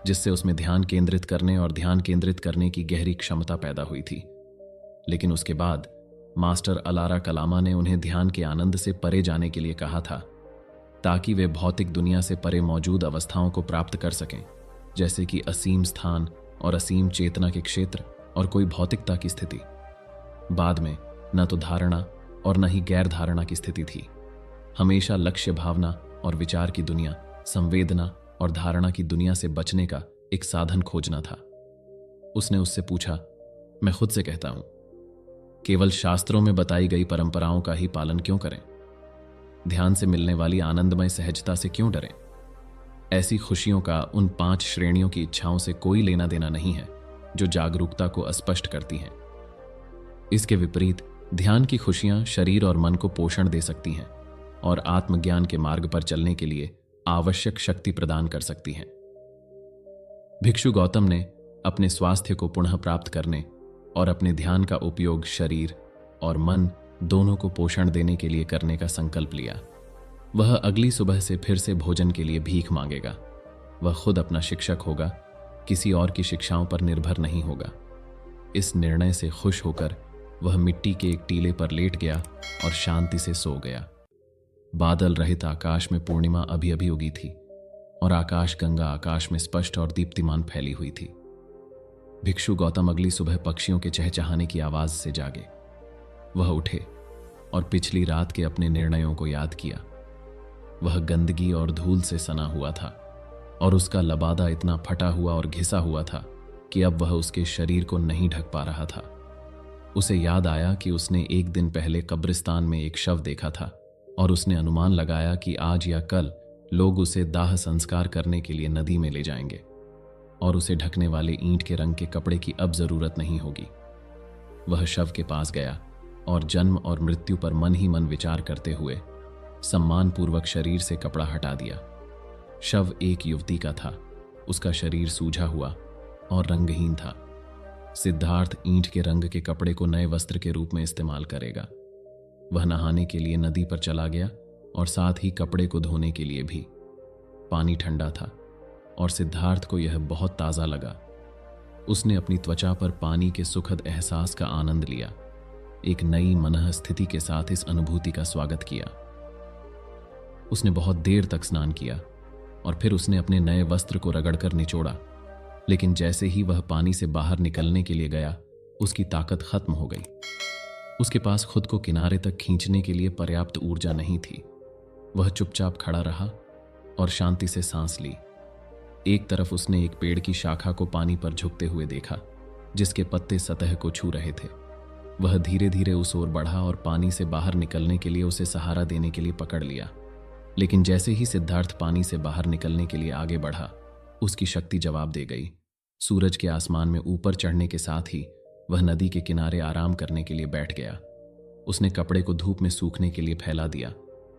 जिससे उसमें ध्यान केंद्रित करने और ध्यान केंद्रित करने की गहरी क्षमता पैदा हुई थी। लेकिन उसके बाद मास्टर अलारा कलामा ने उन्हें ध्यान के आनंद से परे जाने के लिए कहा था, ताकि वे भौतिक दुनिया से परे मौजूद अवस्थाओं को प्राप्त कर सकें, जैसे कि असीम स्थान और असीम चेतना के क्षेत्र और कोई भौतिकता की स्थिति। बाद में न तो धारणा और न ही गैर धारणा की स्थिति थी। हमेशा लक्ष्य भावना और विचार की दुनिया, संवेदना और धारणा की दुनिया से बचने का एक साधन खोजना था। उसने उससे पूछा, मैं खुद से कहता हूं, केवल शास्त्रों में बताई गई परंपराओं का ही पालन क्यों करें? ध्यान से मिलने वाली आनंदमय सहजता से क्यों डरें? ऐसी खुशियों का उन 5 श्रेणियों की इच्छाओं से कोई लेना देना नहीं है जो जागरूकता को अस्पष्ट करती हैं। इसके विपरीत ध्यान की खुशियां शरीर और मन को पोषण दे सकती हैं और आत्मज्ञान के मार्ग पर चलने के लिए आवश्यक शक्ति प्रदान कर सकती हैं। भिक्षु गौतम ने अपने स्वास्थ्य को पुनः प्राप्त करने और अपने ध्यान का उपयोग शरीर और मन दोनों को पोषण देने के लिए करने का संकल्प लिया। वह अगली सुबह से फिर से भोजन के लिए भीख मांगेगा। वह खुद अपना शिक्षक होगा, किसी और की शिक्षाओं पर निर्भर नहीं होगा। इस निर्णय से खुश होकर वह मिट्टी के एक टीले पर लेट गया और शांति से सो गया। बादल रहित आकाश में पूर्णिमा अभी अभी उगी थी और आकाश गंगा आकाश में स्पष्ट और दीप्तिमान फैली हुई थी। भिक्षु गौतम अगली सुबह पक्षियों के चहचहाने की आवाज से जागे। वह उठे और पिछली रात के अपने निर्णयों को याद किया। वह गंदगी और धूल से सना हुआ था और उसका लबादा इतना फटा हुआ और घिसा हुआ था कि अब वह उसके शरीर को नहीं ढक पा रहा था। उसे याद आया कि उसने एक दिन पहले कब्रिस्तान में एक शव देखा था और उसने अनुमान लगाया कि आज या कल लोग उसे दाह संस्कार करने के लिए नदी में ले जाएंगे और उसे ढकने वाले ईंट के रंग के कपड़े की अब जरूरत नहीं होगी। वह शव के पास गया और जन्म और मृत्यु पर मन ही मन विचार करते हुए सम्मानपूर्वक शरीर से कपड़ा हटा दिया। शव एक युवती का था। उसका शरीर सूझा हुआ और रंगहीन था। सिद्धार्थ ईंट के रंग के कपड़े को नए वस्त्र के रूप में इस्तेमाल करेगा। वह नहाने के लिए नदी पर चला गया और साथ ही कपड़े को धोने के लिए भी। पानी ठंडा था और सिद्धार्थ को यह बहुत ताज़ा लगा। उसने अपनी त्वचा पर पानी के सुखद एहसास का आनंद लिया। एक नई मनः स्थिति के साथ इस अनुभूति का स्वागत किया। उसने बहुत देर तक स्नान किया और फिर उसने अपने नए वस्त्र को रगड़कर निचोड़ा, लेकिन जैसे ही वह पानी से बाहर निकलने के लिए गया, उसकी ताकत खत्म हो गई। उसके पास खुद को किनारे तक खींचने के लिए पर्याप्त ऊर्जा नहीं थी। वह चुपचाप खड़ा रहा और शांति से सांस ली। एक तरफ उसने एक पेड़ की शाखा को पानी पर झुकते हुए देखा, जिसके पत्ते सतह को छू रहे थे। वह धीरे धीरे उस ओर बढ़ा और पानी से बाहर निकलने के लिए उसे सहारा देने के लिए पकड़ लिया। लेकिन जैसे ही सिद्धार्थ पानी से बाहर निकलने के लिए आगे बढ़ा, उसकी शक्ति जवाब दे गई। सूरज के आसमान में ऊपर चढ़ने के साथ ही वह नदी के किनारे आराम करने के लिए बैठ गया। उसने कपड़े को धूप में सूखने के लिए फैला दिया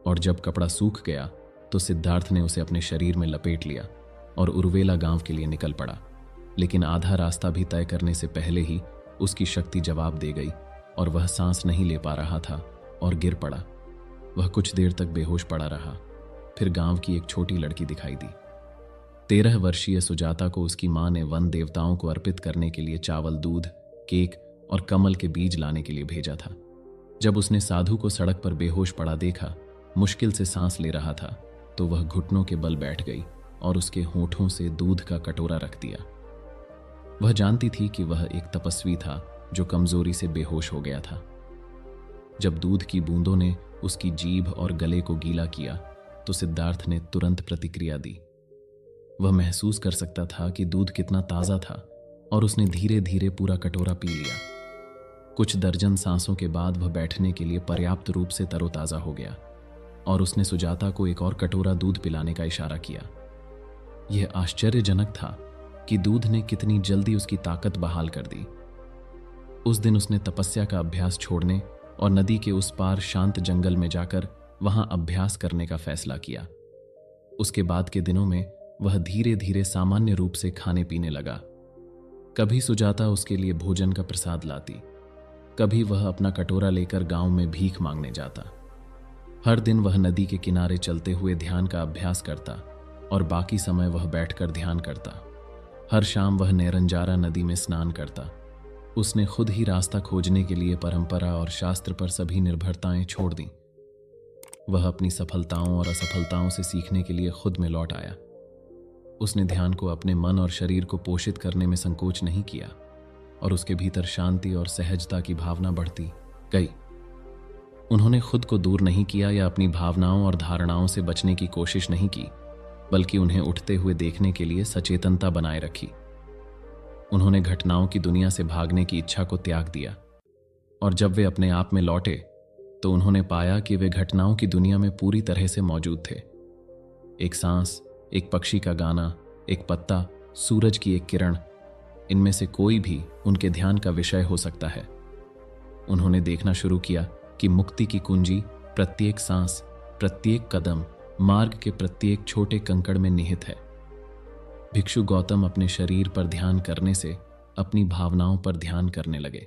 और जब कपड़ा सूख गया तो सिद्धार्थ ने उसे अपने शरीर में लपेट लिया और उर्वेला गांव के लिए निकल पड़ा। लेकिन आधा रास्ता भी तय करने से पहले ही उसकी शक्ति जवाब दे गई और वह सांस नहीं ले पा रहा था और गिर पड़ा। वह कुछ देर तक बेहोश पड़ा रहा। फिर गांव की एक छोटी लड़की दिखाई दी। 13 वर्षीय सुजाता को उसकी मां ने वन देवताओं को अर्पित करने के लिए चावल, दूध, केक और कमल के बीज लाने के लिए भेजा था। जब उसने साधु को सड़क पर बेहोश पड़ा देखा, मुश्किल से सांस ले रहा था, तो वह घुटनों के बल बैठ गई और उसके होठों से दूध का कटोरा रख दिया। वह जानती थी कि वह एक तपस्वी था जो कमजोरी से बेहोश हो गया था। जब दूध की बूंदों ने उसकी जीभ और गले को गीला किया तो सिद्धार्थ ने तुरंत प्रतिक्रिया दी। वह महसूस कर सकता था कि दूध कितना ताजा था और उसने धीरे धीरे पूरा कटोरा पी लिया। कुछ दर्जन सांसों के बाद वह बैठने के लिए पर्याप्त रूप से तरोताजा हो गया और उसने सुजाता को एक और कटोरा दूध पिलाने का इशारा किया। यह आश्चर्यजनक था कि दूध ने कितनी जल्दी उसकी ताकत बहाल कर दी। उस दिन उसने तपस्या का अभ्यास छोड़ने और नदी के उस पार शांत जंगल में जाकर वहां अभ्यास करने का फैसला किया। उसके बाद के दिनों में वह धीरे धीरे सामान्य रूप से खाने पीने लगा। कभी सुजाता उसके लिए भोजन का प्रसाद लाती, कभी वह अपना कटोरा लेकर गांव में भीख मांगने जाता। हर दिन वह नदी के किनारे चलते हुए ध्यान का अभ्यास करता और बाकी समय वह बैठकर ध्यान करता। हर शाम वह नैरंजारा नदी में स्नान करता। उसने खुद ही रास्ता खोजने के लिए परंपरा और शास्त्र पर सभी निर्भरताएं छोड़ दी। वह अपनी सफलताओं और असफलताओं से सीखने के लिए खुद में लौट आया। उसने ध्यान को अपने मन और शरीर को पोषित करने में संकोच नहीं किया और उसके भीतर शांति और सहजता की भावना बढ़ती गई। उन्होंने खुद को दूर नहीं किया या अपनी भावनाओं और धारणाओं से बचने की कोशिश नहीं की, बल्कि उन्हें उठते हुए देखने के लिए सचेतनता बनाए रखी। उन्होंने घटनाओं की दुनिया से भागने की इच्छा को त्याग दिया और जब वे अपने आप में लौटे तो उन्होंने पाया कि वे घटनाओं की दुनिया में पूरी तरह से मौजूद थे। एक सांस, एक पक्षी का गाना, एक पत्ता, सूरज की एक किरण, इनमें से कोई भी उनके ध्यान का विषय हो सकता है। उन्होंने देखना शुरू किया कि मुक्ति की कुंजी प्रत्येक सांस, प्रत्येक कदम, मार्ग के प्रत्येक छोटे कंकड़ में निहित है। भिक्षु गौतम अपने शरीर पर ध्यान करने से अपनी भावनाओं पर ध्यान करने लगे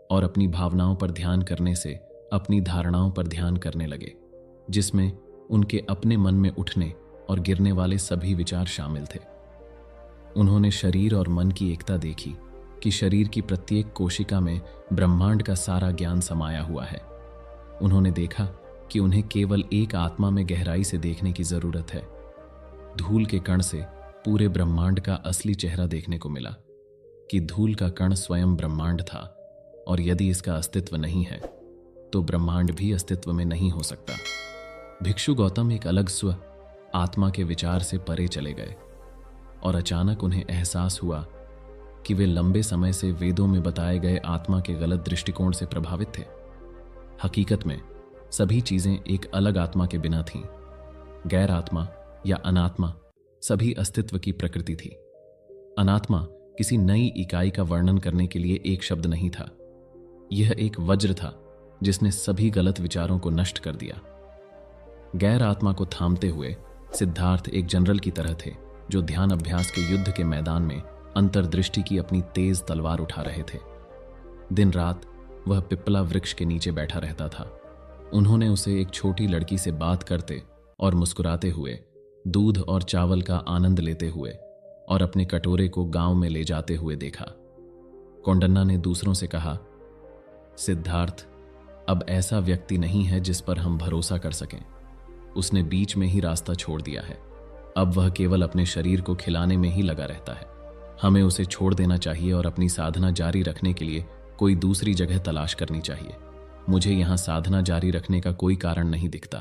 और अपनी भावनाओं पर ध्यान करने से अपनी धारणाओं पर ध्यान करने लगे, जिसमें उनके अपने मन में उठने और गिरने वाले सभी विचार शामिल थे। उन्होंने शरीर और मन की एकता देखी कि शरीर की प्रत्येक कोशिका में ब्रह्मांड का सारा ज्ञान समाया हुआ है। उन्होंने देखा कि उन्हें केवल एक आत्मा में गहराई से देखने की जरूरत है। धूल के कण से पूरे ब्रह्मांड का असली चेहरा देखने को मिला कि धूल का कण स्वयं ब्रह्मांड था और यदि इसका अस्तित्व नहीं है तो ब्रह्मांड भी अस्तित्व में नहीं हो सकता। भिक्षु गौतम एक अलग स्व, आत्मा के विचार से परे चले गए और अचानक उन्हें एहसास हुआ कि वे लंबे समय से वेदों में बताए गए आत्मा के गलत दृष्टिकोण से प्रभावित थे। हकीकत में सभी चीजें एक अलग आत्मा के बिना थीं। गैर आत्मा या अनात्मा सभी अस्तित्व की प्रकृति थी। अनात्मा किसी नई इकाई का वर्णन करने के लिए एक शब्द नहीं था। यह एक वज्र था जिसने सभी गलत विचारों को नष्ट कर दिया। गैर आत्मा को थामते हुए सिद्धार्थ एक जनरल की तरह थे जो ध्यान अभ्यास के युद्ध के मैदान में अंतर्दृष्टि की अपनी तेज तलवार उठा रहे थे। दिन रात वह पिपला वृक्ष के नीचे बैठा रहता था। उन्होंने उसे एक छोटी लड़की से बात करते और मुस्कुराते हुए, दूध और चावल का आनंद लेते हुए और अपने कटोरे को गांव में ले जाते हुए देखा। कौंडन्ना ने दूसरों से कहा, सिद्धार्थ, अब ऐसा व्यक्ति नहीं है जिस पर हम भरोसा कर सकें। उसने बीच में ही रास्ता छोड़ दिया है। अब वह केवल अपने शरीर को खिलाने में ही लगा रहता है। हमें उसे छोड़ देना चाहिए और अपनी साधना जारी रखने के लिए कोई दूसरी जगह तलाश करनी चाहिए। मुझे यहाँ साधना जारी रखने का कोई कारण नहीं दिखता।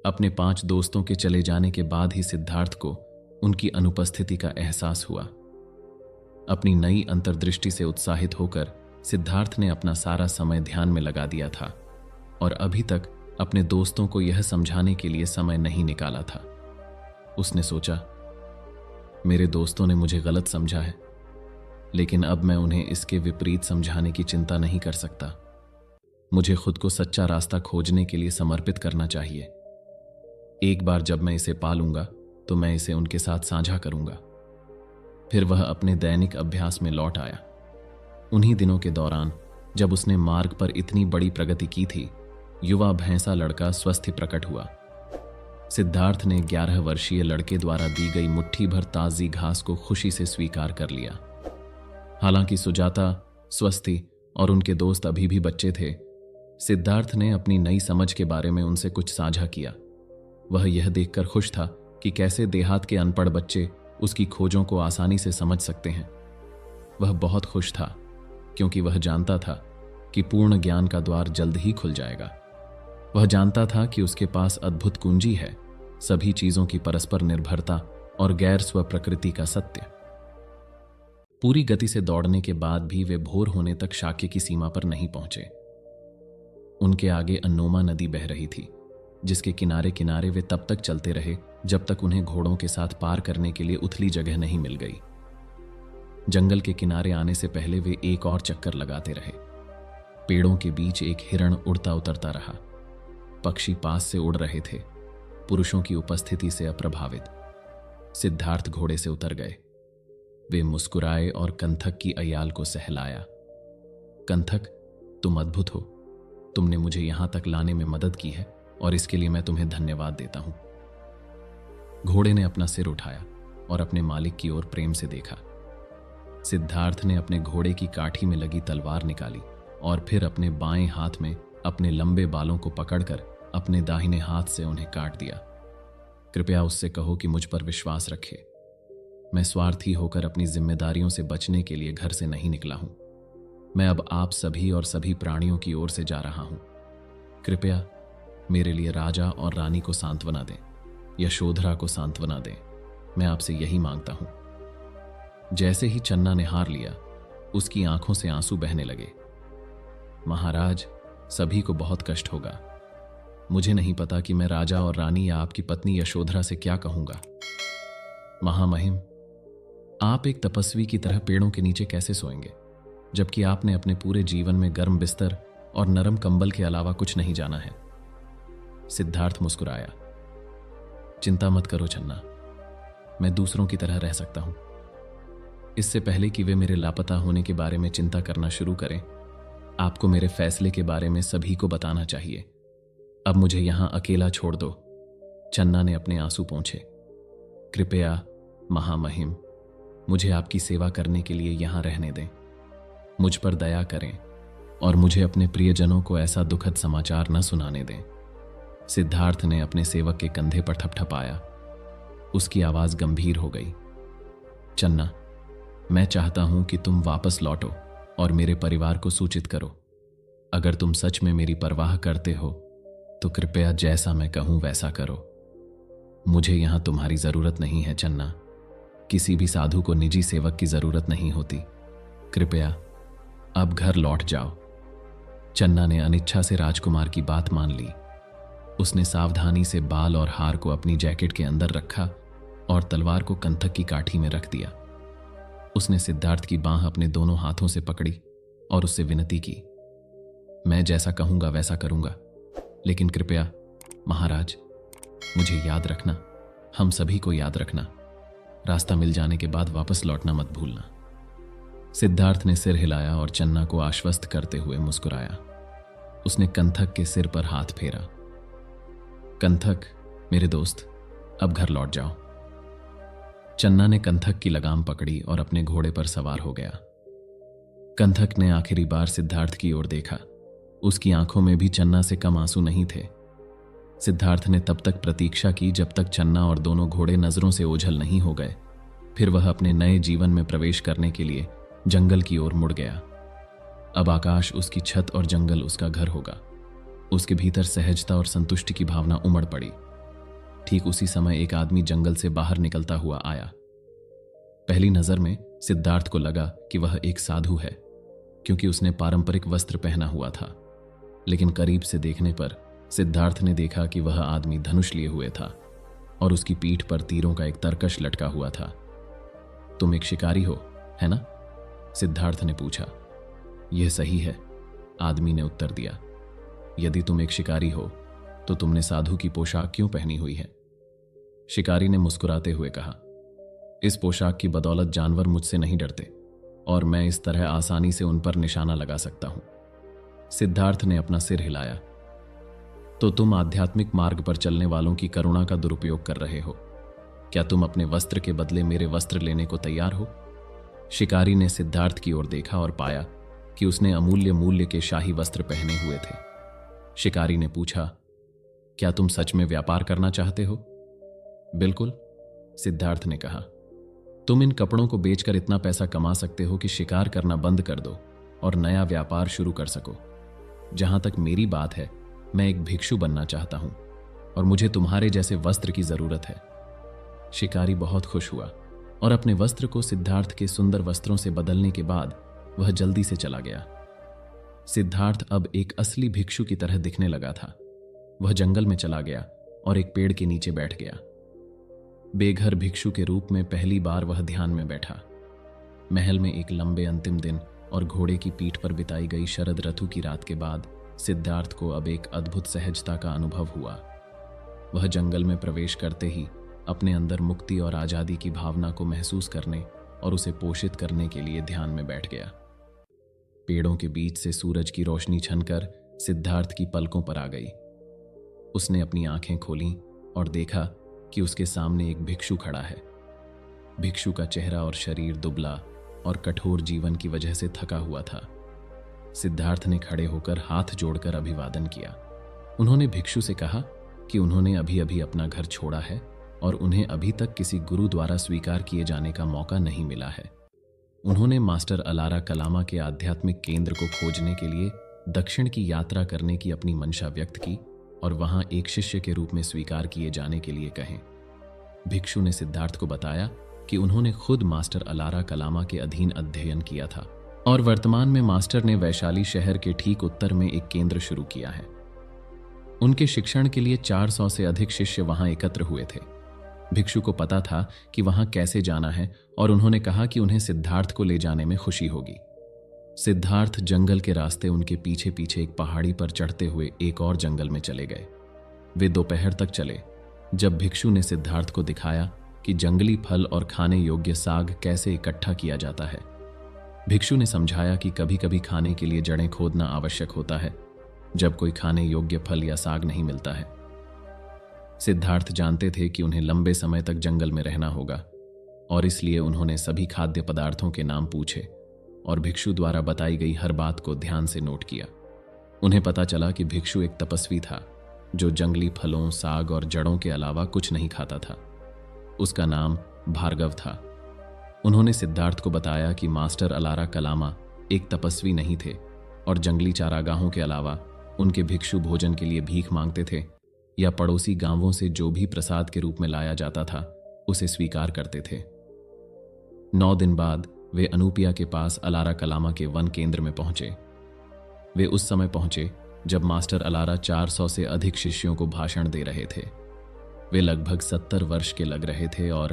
अपने 5 दोस्तों के चले जाने के बाद ही सिद्धार्थ को उनकी अनुपस्थिति का एहसास हुआ। अपनी नई अंतर्दृष्टि से उत्साहित होकर सिद्धार्थ ने अपना सारा समय ध्यान में लगा दिया था और अभी तक अपने दोस्तों को यह समझाने के लिए समय नहीं निकाला था। उसने सोचा, मेरे दोस्तों ने मुझे गलत समझा है, लेकिन अब मैं उन्हें इसके विपरीत समझाने की चिंता नहीं कर सकता। मुझे खुद को सच्चा रास्ता खोजने के लिए समर्पित करना चाहिए। एक बार जब मैं इसे पा लूंगा तो मैं इसे उनके साथ साझा करूंगा। फिर वह अपने दैनिक अभ्यास में लौट आया। उन्हीं दिनों के दौरान जब उसने मार्ग पर इतनी बड़ी प्रगति की थी, युवा भैंसा लड़का स्वस्थ प्रकट हुआ। सिद्धार्थ ने 11 वर्षीय लड़के द्वारा दी गई मुट्ठी भर ताजी घास को खुशी से स्वीकार कर लिया। हालांकि सुजाता, स्वस्थी और उनके दोस्त अभी भी बच्चे थे, सिद्धार्थ ने अपनी नई समझ के बारे में उनसे कुछ साझा किया। वह यह देखकर खुश था कि कैसे देहात के अनपढ़ बच्चे उसकी खोजों को आसानी से समझ सकते हैं। वह बहुत खुश था क्योंकि वह जानता था कि पूर्ण ज्ञान का द्वार जल्द ही खुल जाएगा। वह जानता था कि उसके पास अद्भुत कुंजी है, सभी चीजों की परस्पर निर्भरता और गैर स्व प्रकृति का सत्य। पूरी गति से दौड़ने के बाद भी वे भोर होने तक शाक्य की सीमा पर नहीं पहुंचे। उनके आगे अन्नोमा नदी बह रही थी, जिसके किनारे किनारे वे तब तक चलते रहे जब तक उन्हें घोड़ों के साथ पार करने के लिए उथली जगह नहीं मिल गई। जंगल के किनारे आने से पहले वे एक और चक्कर लगाते रहे। पेड़ों के बीच एक हिरण उड़ता उतरता रहा। पक्षी पास से उड़ रहे थे, पुरुषों की उपस्थिति से अप्रभावित। सिद्धार्थ घोड़े से उतर गए। वे मुस्कुराए और कंथक की अयाल को सहलाया। कंथक, तुम अद्भुत हो। तुमने मुझे यहां तक लाने में मदद की है और इसके लिए मैं तुम्हें धन्यवाद देता हूं। घोड़े ने अपना सिर उठाया और अपने मालिक की ओर प्रेम से देखा। सिद्धार्थ ने अपने घोड़े की काठी में लगी तलवार निकाली और फिर अपने बाएं हाथ में अपने लंबे बालों को पकड़कर अपने दाहिने हाथ से उन्हें काट दिया। कृपया उससे कहो कि मुझ पर विश्वास रखे। मैं स्वार्थी होकर अपनी जिम्मेदारियों से बचने के लिए घर से नहीं निकला हूं। मैं अब आप सभी और सभी प्राणियों की ओर से जा रहा हूं। कृपया मेरे लिए राजा और रानी को सांत्वना दें, यशोधरा को सांत्वना दें। मैं आपसे यही मांगता हूं। जैसे ही चन्ना ने हार लिया, उसकी आंखों से आंसू बहने लगे। महाराज, सभी को बहुत कष्ट होगा। मुझे नहीं पता कि मैं राजा और रानी या आपकी पत्नी यशोधरा से क्या कहूंगा। महामहिम, आप एक तपस्वी की तरह पेड़ों के नीचे कैसे सोएंगे, जबकि आपने अपने पूरे जीवन में गर्म बिस्तर और नरम कंबल के अलावा कुछ नहीं जाना है। सिद्धार्थ मुस्कुराया। चिंता मत करो चन्ना, मैं दूसरों की तरह रह सकता हूं। इससे पहले कि वे मेरे लापता होने के बारे में चिंता करना शुरू करें, आपको मेरे फैसले के बारे में सभी को बताना चाहिए। अब मुझे यहां अकेला छोड़ दो। चन्ना ने अपने आंसू पोंछे। कृपया महामहिम, मुझे आपकी सेवा करने के लिए यहां रहने दें। मुझ पर दया करें और मुझे अपने प्रियजनों को ऐसा दुखद समाचार न सुनाने दें। सिद्धार्थ ने अपने सेवक के कंधे पर थपथपाया। उसकी आवाज गंभीर हो गई। चन्ना, मैं चाहता हूं कि तुम वापस लौटो और मेरे परिवार को सूचित करो। अगर तुम सच में मेरी परवाह करते हो तो कृपया जैसा मैं कहूं वैसा करो। मुझे यहां तुम्हारी जरूरत नहीं है चन्ना। किसी भी साधु को निजी सेवक की जरूरत नहीं होती। कृपया अब घर लौट जाओ। चन्ना ने अनिच्छा से राजकुमार की बात मान ली। उसने सावधानी से बाल और हार को अपनी जैकेट के अंदर रखा और तलवार को कंथक की काठी में रख दिया। उसने सिद्धार्थ की बांह अपने दोनों हाथों से पकड़ी और उससे विनती की, मैं जैसा कहूंगा वैसा करूंगा, लेकिन कृपया महाराज, मुझे याद रखना, हम सभी को याद रखना। रास्ता मिल जाने के बाद वापस लौटना मत भूलना। सिद्धार्थ ने सिर हिलाया और चन्ना को आश्वस्त करते हुए मुस्कुराया। उसने कंथक के सिर पर हाथ फेरा। कंथक, मेरे दोस्त, अब घर लौट जाओ। चन्ना ने कंथक की लगाम पकड़ी और अपने घोड़े पर सवार हो गया। कंथक ने आखिरी बार सिद्धार्थ की ओर देखा। उसकी आंखों में भी चन्ना से कम आंसू नहीं थे। सिद्धार्थ ने तब तक प्रतीक्षा की जब तक चन्ना और दोनों घोड़े नजरों से ओझल नहीं हो गए। फिर वह अपने नए जीवन में प्रवेश करने के लिए जंगल की ओर मुड़ गया। अब आकाश उसकी छत और जंगल उसका घर होगा। उसके भीतर सहजता और संतुष्टि की भावना उमड़ पड़ी। ठीक उसी समय एक आदमी जंगल से बाहर निकलता हुआ आया। पहली नजर में सिद्धार्थ को लगा कि वह एक साधु है, क्योंकि उसने पारंपरिक वस्त्र पहना हुआ था। लेकिन करीब से देखने पर सिद्धार्थ ने देखा कि वह आदमी धनुष लिए हुए था और उसकी पीठ पर तीरों का एक तरकश लटका हुआ था। तुम एक शिकारी हो, है ना? सिद्धार्थ ने पूछा। यह सही है, आदमी ने उत्तर दिया। यदि तुम एक शिकारी हो तो तुमने साधु की पोशाक क्यों पहनी हुई है? शिकारी ने मुस्कुराते हुए कहा, इस पोशाक की बदौलत जानवर मुझसे नहीं डरते और मैं इस तरह आसानी से उन पर निशाना लगा सकता हूं। सिद्धार्थ ने अपना सिर हिलाया। तो तुम आध्यात्मिक मार्ग पर चलने वालों की करुणा का दुरुपयोग कर रहे हो। क्या तुम अपने वस्त्र के बदले मेरे वस्त्र लेने को तैयार हो? शिकारी ने सिद्धार्थ की ओर देखा और पाया कि उसने अमूल्य मूल्य के शाही वस्त्र पहने हुए थे। शिकारी ने पूछा, क्या तुम सच में व्यापार करना चाहते हो? बिल्कुल, सिद्धार्थ ने कहा। तुम इन कपड़ों को बेचकर इतना पैसा कमा सकते हो कि शिकार करना बंद कर दो और नया व्यापार शुरू कर सको। जहां तक मेरी बात है, मैं एक भिक्षु बनना चाहता हूं और मुझे तुम्हारे जैसे वस्त्र की जरूरत है। शिकारी बहुत खुश हुआ और अपने वस्त्र को सिद्धार्थ के सुंदर वस्त्रों से बदलने के बाद वह जल्दी से चला गया। सिद्धार्थ अब एक असली भिक्षु की तरह दिखने लगा था। वह जंगल में चला गया और एक पेड़ के नीचे बैठ गया। बेघर भिक्षु के रूप में पहली बार वह ध्यान में बैठा। महल में एक लंबे अंतिम दिन और घोड़े की पीठ पर बिताई गई शरद ऋतु की रात के बाद सिद्धार्थ को अब एक अद्भुत सहजता का अनुभव हुआ। वह जंगल में प्रवेश करते ही अपने अंदर मुक्ति और आजादी की भावना को महसूस करने और उसे पोषित करने के लिए ध्यान में बैठ गया। पेड़ों के बीच से सूरज की रोशनी छनकर सिद्धार्थ की पलकों पर आ गई। उसने अपनी आंखें खोलीं और देखा कि उसके सामने एक भिक्षु खड़ा है। भिक्षु का चेहरा और शरीर दुबला और कठोर जीवन की वजह से थका हुआ था। सिद्धार्थ ने खड़े होकर हाथ जोड़कर अभिवादन किया। उन्होंने भिक्षु से कहा कि उन्होंने अभी अभी अपना घर छोड़ा है और उन्हें अभी तक किसी गुरु द्वारा स्वीकार किए जाने का मौका नहीं मिला है। उन्होंने मास्टर अलारा कलामा के आध्यात्मिक केंद्र को खोजने के लिए दक्षिण की यात्रा करने की अपनी मंशा व्यक्त की और वहां एक शिष्य के रूप में स्वीकार किए जाने के लिए कहें। भिक्षु ने सिद्धार्थ को बताया कि उन्होंने खुद मास्टर अलारा कलामा के अधीन अध्ययन किया था और वर्तमान में मास्टर ने वैशाली शहर के ठीक उत्तर में एक केंद्र शुरू किया है। उनके शिक्षण के लिए 400 से अधिक शिष्य वहां एकत्र हुए थे। भिक्षु को पता था कि वहां कैसे जाना है और उन्होंने कहा कि उन्हें सिद्धार्थ को ले जाने में खुशी होगी। सिद्धार्थ जंगल के रास्ते उनके पीछे पीछे एक पहाड़ी पर चढ़ते हुए एक और जंगल में चले गए। वे दोपहर तक चले जब भिक्षु ने सिद्धार्थ को दिखाया कि जंगली फल और खाने योग्य साग कैसे इकट्ठा किया जाता है। भिक्षु ने समझाया कि कभी कभी खाने के लिए जड़ें खोदना आवश्यक होता है जब कोई खाने योग्य फल या साग नहीं मिलता है। सिद्धार्थ जानते थे कि उन्हें लंबे समय तक जंगल में रहना होगा और इसलिए उन्होंने सभी खाद्य पदार्थों के नाम पूछे और भिक्षु द्वारा बताई गई हर बात को ध्यान से नोट किया। उन्हें पता चला कि भिक्षु एक तपस्वी था जो जंगली फलों, साग और जड़ों के अलावा कुछ नहीं खाता था। उसका नाम भार्गव था। उन्होंने सिद्धार्थ को बताया कि मास्टर अलारा कलामा एक तपस्वी नहीं थे और जंगली चारागाहों के अलावा उनके भिक्षु भोजन के लिए भीख मांगते थे या पड़ोसी गांवों से जो भी प्रसाद के रूप में लाया जाता था उसे स्वीकार करते थे। 9 दिन बाद वे अनूपिया के पास अलारा कलामा के वन केंद्र में पहुंचे। वे उस समय पहुंचे जब मास्टर अलारा 400 से अधिक शिष्यों को भाषण दे रहे थे। वे लगभग 70 वर्ष के लग रहे थे और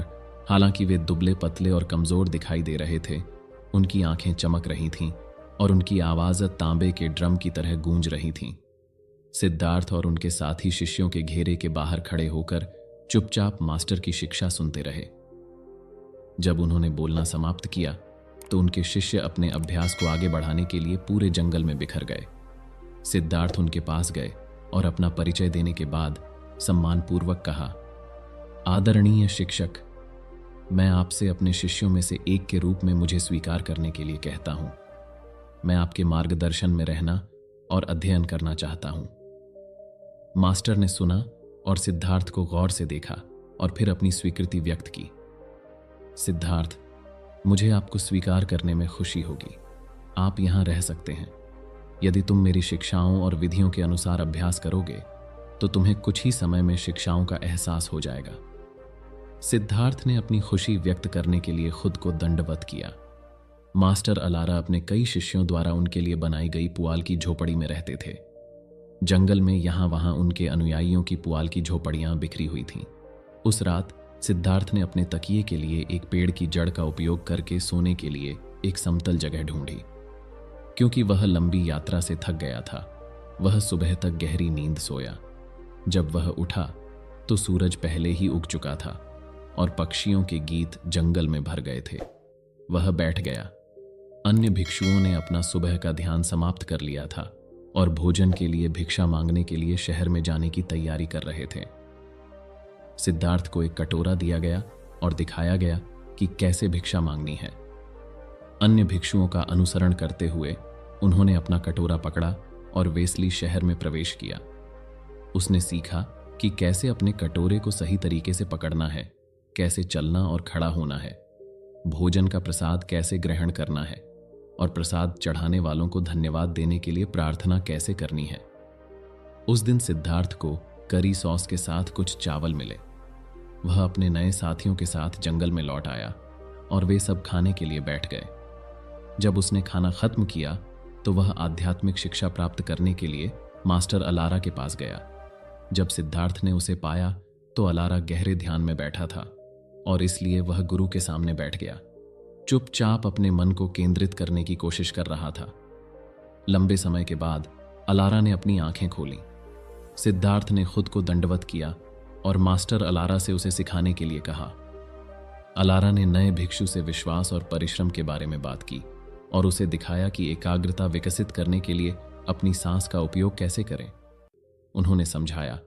हालांकि वे दुबले पतले और कमजोर दिखाई दे रहे थे, उनकी आंखें चमक रही थीं और उनकी आवाज तांबे के ड्रम की तरह गूंज रही थीं। सिद्धार्थ और उनके साथी शिष्यों के घेरे के बाहर खड़े होकर चुपचाप मास्टर की शिक्षा सुनते रहे। जब उन्होंने बोलना समाप्त किया तो उनके शिष्य अपने अभ्यास को आगे बढ़ाने के लिए पूरे जंगल में बिखर गए। सिद्धार्थ उनके पास गए और अपना परिचय देने के बाद सम्मानपूर्वक कहा, आदरणीय शिक्षक, मैं आपसे अपने शिष्यों में से एक के रूप में मुझे स्वीकार करने के लिए कहता हूं। मैं आपके मार्गदर्शन में रहना और अध्ययन करना चाहता हूं। मास्टर ने सुना और सिद्धार्थ को गौर से देखा और फिर अपनी स्वीकृति व्यक्त की। सिद्धार्थ, मुझे आपको स्वीकार करने में खुशी होगी। आप यहां रह सकते हैं। यदि तुम मेरी शिक्षाओं और विधियों के अनुसार अभ्यास करोगे तो तुम्हें कुछ ही समय में शिक्षाओं का एहसास हो जाएगा। सिद्धार्थ ने अपनी खुशी व्यक्त करने के लिए खुद को दंडवत किया। मास्टर अलारा अपने कई शिष्यों द्वारा उनके लिए बनाई गई पुआल की झोपड़ी में रहते थे। जंगल में यहां वहां उनके अनुयायियों की पुआल की झोपड़ियां बिखरी हुई थीं। उस रात सिद्धार्थ ने अपने तकिए के लिए एक पेड़ की जड़ का उपयोग करके सोने के लिए एक समतल जगह ढूंढी। क्योंकि वह लंबी यात्रा से थक गया था, वह सुबह तक गहरी नींद सोया। जब वह उठा तो सूरज पहले ही उग चुका था और पक्षियों के गीत जंगल में भर गए थे। वह बैठ गया। अन्य भिक्षुओं ने अपना सुबह का ध्यान समाप्त कर लिया था और भोजन के लिए भिक्षा मांगने के लिए शहर में जाने की तैयारी कर रहे थे। सिद्धार्थ को एक कटोरा दिया गया और दिखाया गया कि कैसे भिक्षा मांगनी है। अन्य भिक्षुओं का अनुसरण करते हुए उन्होंने अपना कटोरा पकड़ा और वेस्ली शहर में प्रवेश किया। उसने सीखा कि कैसे अपने कटोरे को सही तरीके से पकड़ना है, कैसे चलना और खड़ा होना है, भोजन का प्रसाद कैसे ग्रहण करना है और प्रसाद चढ़ाने वालों को धन्यवाद देने के लिए प्रार्थना कैसे करनी है। उस दिन सिद्धार्थ को करी सॉस के साथ कुछ चावल मिले। वह अपने नए साथियों के साथ जंगल में लौट आया और वे सब खाने के लिए बैठ गए। जब उसने खाना खत्म किया तो वह आध्यात्मिक शिक्षा प्राप्त करने के लिए मास्टर अलारा के पास गया। जब सिद्धार्थ ने उसे पाया तो अलारा गहरे ध्यान में बैठा था और इसलिए वह गुरु के सामने बैठ गया। चुपचाप अपने मन को केंद्रित करने की कोशिश कर रहा था। लंबे समय के बाद अलारा ने अपनी आंखें खोली। सिद्धार्थ ने खुद को दंडवत किया और मास्टर अलारा से उसे सिखाने के लिए कहा। अलारा ने नए भिक्षु से विश्वास और परिश्रम के बारे में बात की और उसे दिखाया कि एकाग्रता विकसित करने के लिए अपनी सांस का उपयोग कैसे करें। उन्होंने समझाया,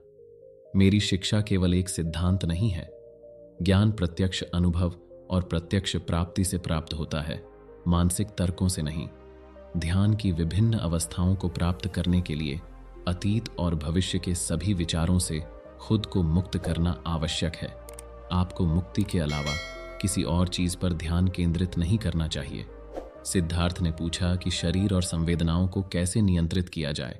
मेरी शिक्षा केवल एक सिद्धांत नहीं है। ज्ञान प्रत्यक्ष अनुभव और प्रत्यक्ष प्राप्ति से प्राप्त होता है, मानसिक तर्कों से नहीं। ध्यान की विभिन्न अवस्थाओं को प्राप्त करने के लिए अतीत और भविष्य के सभी विचारों से खुद को मुक्त करना आवश्यक है। आपको मुक्ति के अलावा किसी और चीज पर ध्यान केंद्रित नहीं करना चाहिए। सिद्धार्थ ने पूछा कि शरीर और संवेदनाओं को कैसे नियंत्रित किया जाए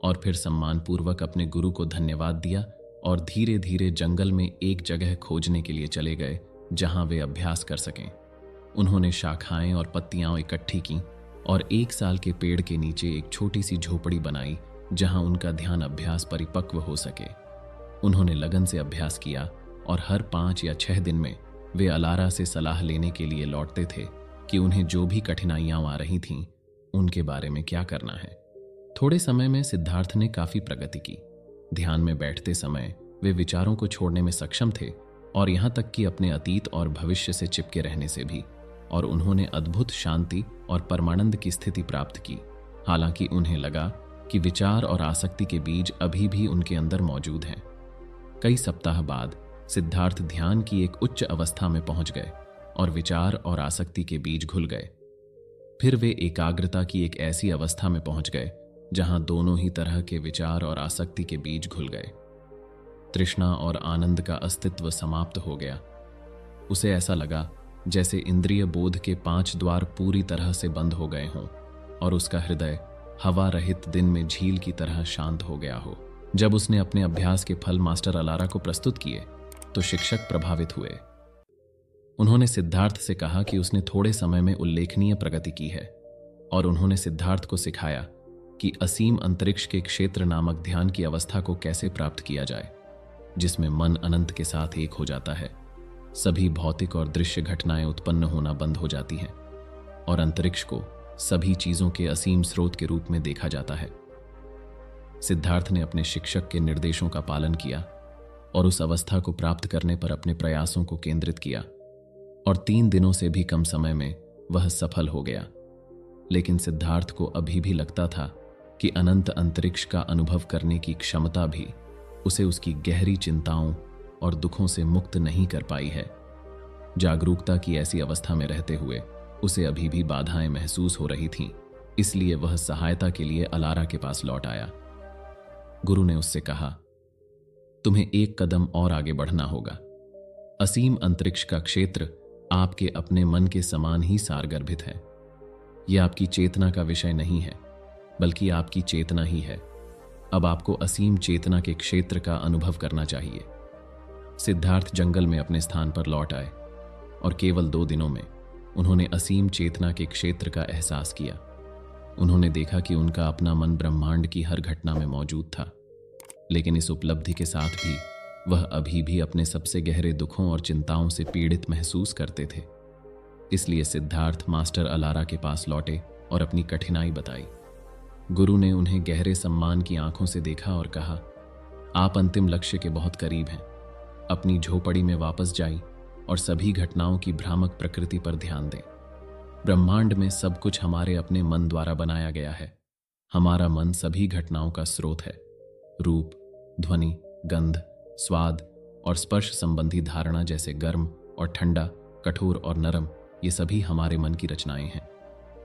और फिर सम्मानपूर्वक अपने गुरु को धन्यवाद दिया और धीरे धीरे जंगल में एक जगह खोजने के लिए चले गए जहां वे अभ्यास कर सकें। उन्होंने शाखाएं और पत्तियां इकट्ठी की और 1 साल के पेड़ के नीचे एक छोटी सी झोपड़ी बनाई जहां उनका ध्यान अभ्यास परिपक्व हो सके। उन्होंने लगन से अभ्यास किया और हर 5 या 6 दिन में वे अलारा से सलाह लेने के लिए लौटते थे कि उन्हें जो भी कठिनाइयां आ रही थीं उनके बारे में क्या करना है। थोड़े समय में सिद्धार्थ ने काफी प्रगति की। ध्यान में बैठते समय वे विचारों को छोड़ने में सक्षम थे और यहां तक कि अपने अतीत और भविष्य से चिपके रहने से भी, और उन्होंने अद्भुत शांति और परमानंद की स्थिति प्राप्त की। हालांकि उन्हें लगा कि विचार और आसक्ति के बीज अभी भी उनके अंदर मौजूद हैं। कई सप्ताह बाद सिद्धार्थ ध्यान की एक उच्च अवस्था में पहुंच गए और विचार और आसक्ति के बीज घुल गए। फिर वे एकाग्रता की एक ऐसी अवस्था में पहुंच गए जहां दोनों ही तरह के विचार और आसक्ति के बीज घुल गए। तृष्णा और आनंद का अस्तित्व समाप्त हो गया। उसे ऐसा लगा जैसे इंद्रिय बोध के 5 द्वार पूरी तरह से बंद हो गए हों और उसका हृदय हवा रहित दिन में झील की तरह शांत हो गया हो। जब उसने अपने अभ्यास के फल मास्टर अलारा को प्रस्तुत किए तो शिक्षक प्रभावित हुए। उन्होंने सिद्धार्थ से कहा कि उसने थोड़े समय में उल्लेखनीय प्रगति की है और उन्होंने सिद्धार्थ को सिखाया कि असीम अंतरिक्ष के क्षेत्र नामक ध्यान की अवस्था को कैसे प्राप्त किया जाए, जिसमें मन अनंत के साथ एक हो जाता है। सभी भौतिक और दृश्य घटनाएं उत्पन्न होना बंद हो जाती हैं और अंतरिक्ष को सभी चीजों के असीम स्रोत के रूप में देखा जाता है। सिद्धार्थ ने अपने शिक्षक के निर्देशों का पालन किया और उस अवस्था को प्राप्त करने पर अपने प्रयासों को केंद्रित किया और 3 दिनों से भी कम समय में वह सफल हो गया। लेकिन सिद्धार्थ को अभी भी लगता था कि अनंत अंतरिक्ष का अनुभव करने की क्षमता भी उसे उसकी गहरी चिंताओं और दुखों से मुक्त नहीं कर पाई है। जागरूकता की ऐसी अवस्था में रहते हुए उसे अभी भी बाधाएं महसूस हो रही थीं, इसलिए वह सहायता के लिए अलारा के पास लौट आया। गुरु ने उससे कहा, तुम्हें एक कदम और आगे बढ़ना होगा। असीम अंतरिक्ष का क्षेत्र आपके अपने मन के समान ही सारगर्भित है। यह आपकी चेतना का विषय नहीं है, बल्कि आपकी चेतना ही है। अब आपको असीम चेतना के क्षेत्र का अनुभव करना चाहिए। सिद्धार्थ जंगल में अपने स्थान पर लौट आए और केवल 2 दिनों में उन्होंने असीम चेतना के क्षेत्र का एहसास किया। उन्होंने देखा कि उनका अपना मन ब्रह्मांड की हर घटना में मौजूद था, लेकिन इस उपलब्धि के साथ भी वह अभी भी अपने सबसे गहरे दुखों और चिंताओं से पीड़ित महसूस करते थे। इसलिए सिद्धार्थ मास्टर अलारा के पास लौटे और अपनी कठिनाई बताई। गुरु ने उन्हें गहरे सम्मान की आंखों से देखा और कहा, आप अंतिम लक्ष्य के बहुत करीब हैं। अपनी झोपड़ी में वापस जाइए और सभी घटनाओं की भ्रामक प्रकृति पर ध्यान दें। ब्रह्मांड में सब कुछ हमारे अपने मन द्वारा बनाया गया है। हमारा मन सभी घटनाओं का स्रोत है। रूप, ध्वनि, गंध, स्वाद और स्पर्श संबंधी धारणा जैसे गर्म और ठंडा, कठोर और नरम, ये सभी हमारे मन की रचनाएं हैं।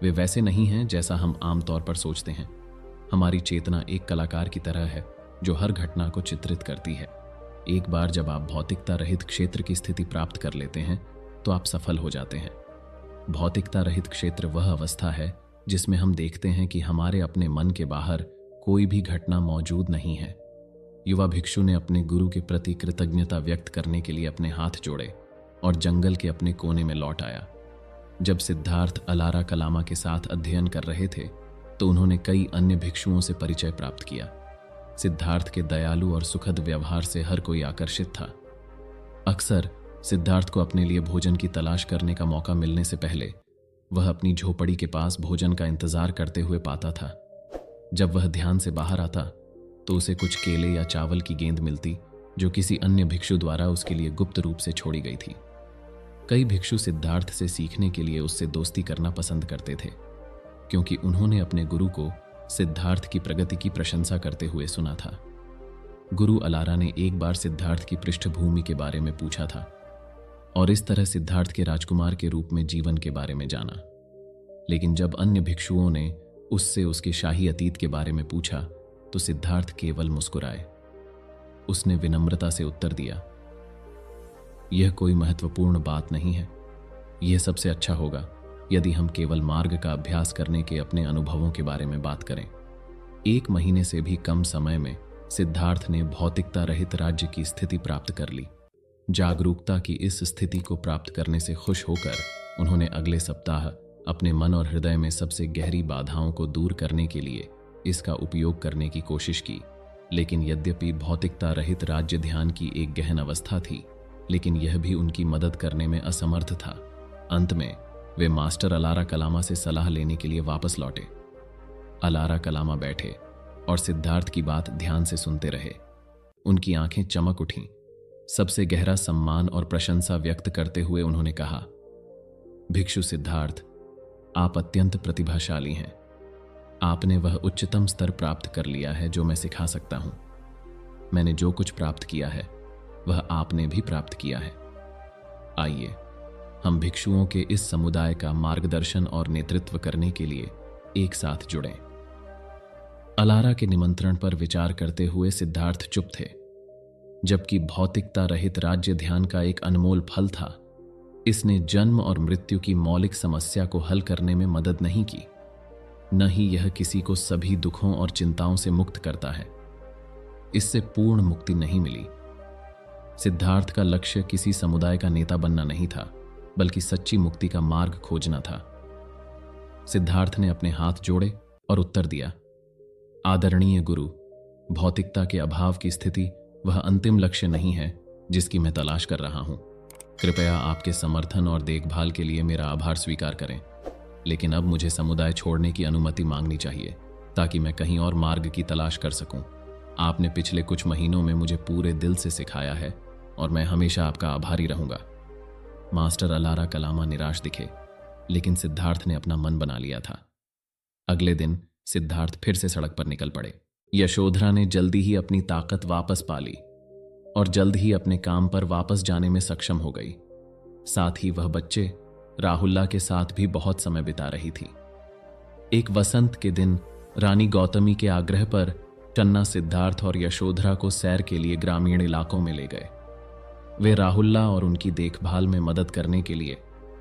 वे वैसे नहीं हैं जैसा हम आमतौर पर सोचते हैं। हमारी चेतना एक कलाकार की तरह है जो हर घटना को चित्रित करती है। एक बार जब आप भौतिकता रहित क्षेत्र की स्थिति प्राप्त कर लेते हैं तो आप सफल हो जाते हैं। भौतिकता रहित क्षेत्र वह अवस्था है जिसमें हम देखते हैं कि हमारे अपने मन के बाहर कोई भी घटना मौजूद नहीं है। युवा भिक्षु ने अपने गुरु के प्रति कृतज्ञता व्यक्त करने के लिए अपने हाथ जोड़े और जंगल के अपने कोने में लौट आया। जब सिद्धार्थ अलारा कलामा के साथ अध्ययन कर रहे थे तो उन्होंने कई अन्य भिक्षुओं से परिचय प्राप्त किया। सिद्धार्थ के दयालु और सुखद व्यवहार से हर कोई आकर्षित था। अक्सर सिद्धार्थ को अपने लिए भोजन की तलाश करने का मौका मिलने से पहले वह अपनी झोपड़ी के पास भोजन का इंतजार करते हुए पाता था। जब वह ध्यान से बाहर आता तो उसे कुछ केले या चावल की गेंद मिलती जो किसी अन्य भिक्षु द्वारा उसके लिए गुप्त रूप से छोड़ी गई थी। कई भिक्षु सिद्धार्थ से सीखने के लिए उससे दोस्ती करना पसंद करते थे, क्योंकि उन्होंने अपने गुरु को सिद्धार्थ की प्रगति की प्रशंसा करते हुए सुना था। गुरु अलारा ने एक बार सिद्धार्थ की पृष्ठभूमि के बारे में पूछा था और इस तरह सिद्धार्थ के राजकुमार के रूप में जीवन के बारे में जाना। लेकिन जब अन्य भिक्षुओं ने उससे उसके शाही अतीत के बारे में पूछा तो सिद्धार्थ केवल मुस्कुराए। उसने विनम्रता से उत्तर दिया, यह कोई महत्वपूर्ण बात नहीं है। यह सबसे अच्छा होगा यदि हम केवल मार्ग का अभ्यास करने के अपने अनुभवों के बारे में बात करें। 1 महीने से भी कम समय में सिद्धार्थ ने भौतिकता रहित राज्य की स्थिति प्राप्त कर ली। जागरूकता की इस स्थिति को प्राप्त करने से खुश होकर उन्होंने अगले सप्ताह अपने मन और हृदय में सबसे गहरी बाधाओं को दूर करने के लिए इसका उपयोग करने की कोशिश की। लेकिन यद्यपि भौतिकता रहित राज्य ध्यान की एक गहन अवस्था थी, लेकिन यह भी उनकी मदद करने में असमर्थ था। अंत में वे मास्टर अलारा कलामा से सलाह लेने के लिए वापस लौटे। अलारा कलामा बैठे और सिद्धार्थ की बात ध्यान से सुनते रहे। उनकी आंखें चमक उठीं। सबसे गहरा सम्मान और प्रशंसा व्यक्त करते हुए उन्होंने कहा, भिक्षु सिद्धार्थ, आप अत्यंत प्रतिभाशाली हैं। आपने वह उच्चतम स्तर प्राप्त कर लिया है जो मैं सिखा सकता हूं। मैंने जो कुछ प्राप्त किया है वह आपने भी प्राप्त किया है। आइए हम भिक्षुओं के इस समुदाय का मार्गदर्शन और नेतृत्व करने के लिए एक साथ जुड़ें। अलारा के निमंत्रण पर विचार करते हुए सिद्धार्थ चुप थे। जबकि भौतिकता रहित राज्य ध्यान का एक अनमोल फल था, इसने जन्म और मृत्यु की मौलिक समस्या को हल करने में मदद नहीं की। न ही यह किसी को सभी दुखों और चिंताओं से मुक्त करता है। इससे पूर्ण मुक्ति नहीं मिली। सिद्धार्थ का लक्ष्य किसी समुदाय का नेता बनना नहीं था, बल्कि सच्ची मुक्ति का मार्ग खोजना था। सिद्धार्थ ने अपने हाथ जोड़े और उत्तर दिया, आदरणीय गुरु, भौतिकता के अभाव की स्थिति वह अंतिम लक्ष्य नहीं है जिसकी मैं तलाश कर रहा हूं। कृपया आपके समर्थन और देखभाल के लिए मेरा आभार स्वीकार करें, लेकिन अब मुझे समुदाय छोड़ने की अनुमति मांगनी चाहिए ताकि मैं कहीं और मार्ग की तलाश कर सकूं। आपने पिछले कुछ महीनों में मुझे पूरे दिल से सिखाया है और मैं हमेशा आपका आभारी रहूंगा। मास्टर अलारा कलामा निराश दिखे, लेकिन सिद्धार्थ ने अपना मन बना लिया था। अगले दिन सिद्धार्थ फिर से सड़क पर निकल पड़े। यशोधरा ने जल्दी ही अपनी ताकत वापस पा ली और जल्द ही अपने काम पर वापस जाने में सक्षम हो गई। साथ ही वह बच्चे राहुल्ला के साथ भी बहुत समय बिता रही थी। एक वसंत के दिन रानी गौतमी के आग्रह पर चन्ना सिद्धार्थ और यशोधरा को सैर के लिए ग्रामीण इलाकों में ले गए। वे राहुल्ला और उनकी देखभाल में मदद करने के लिए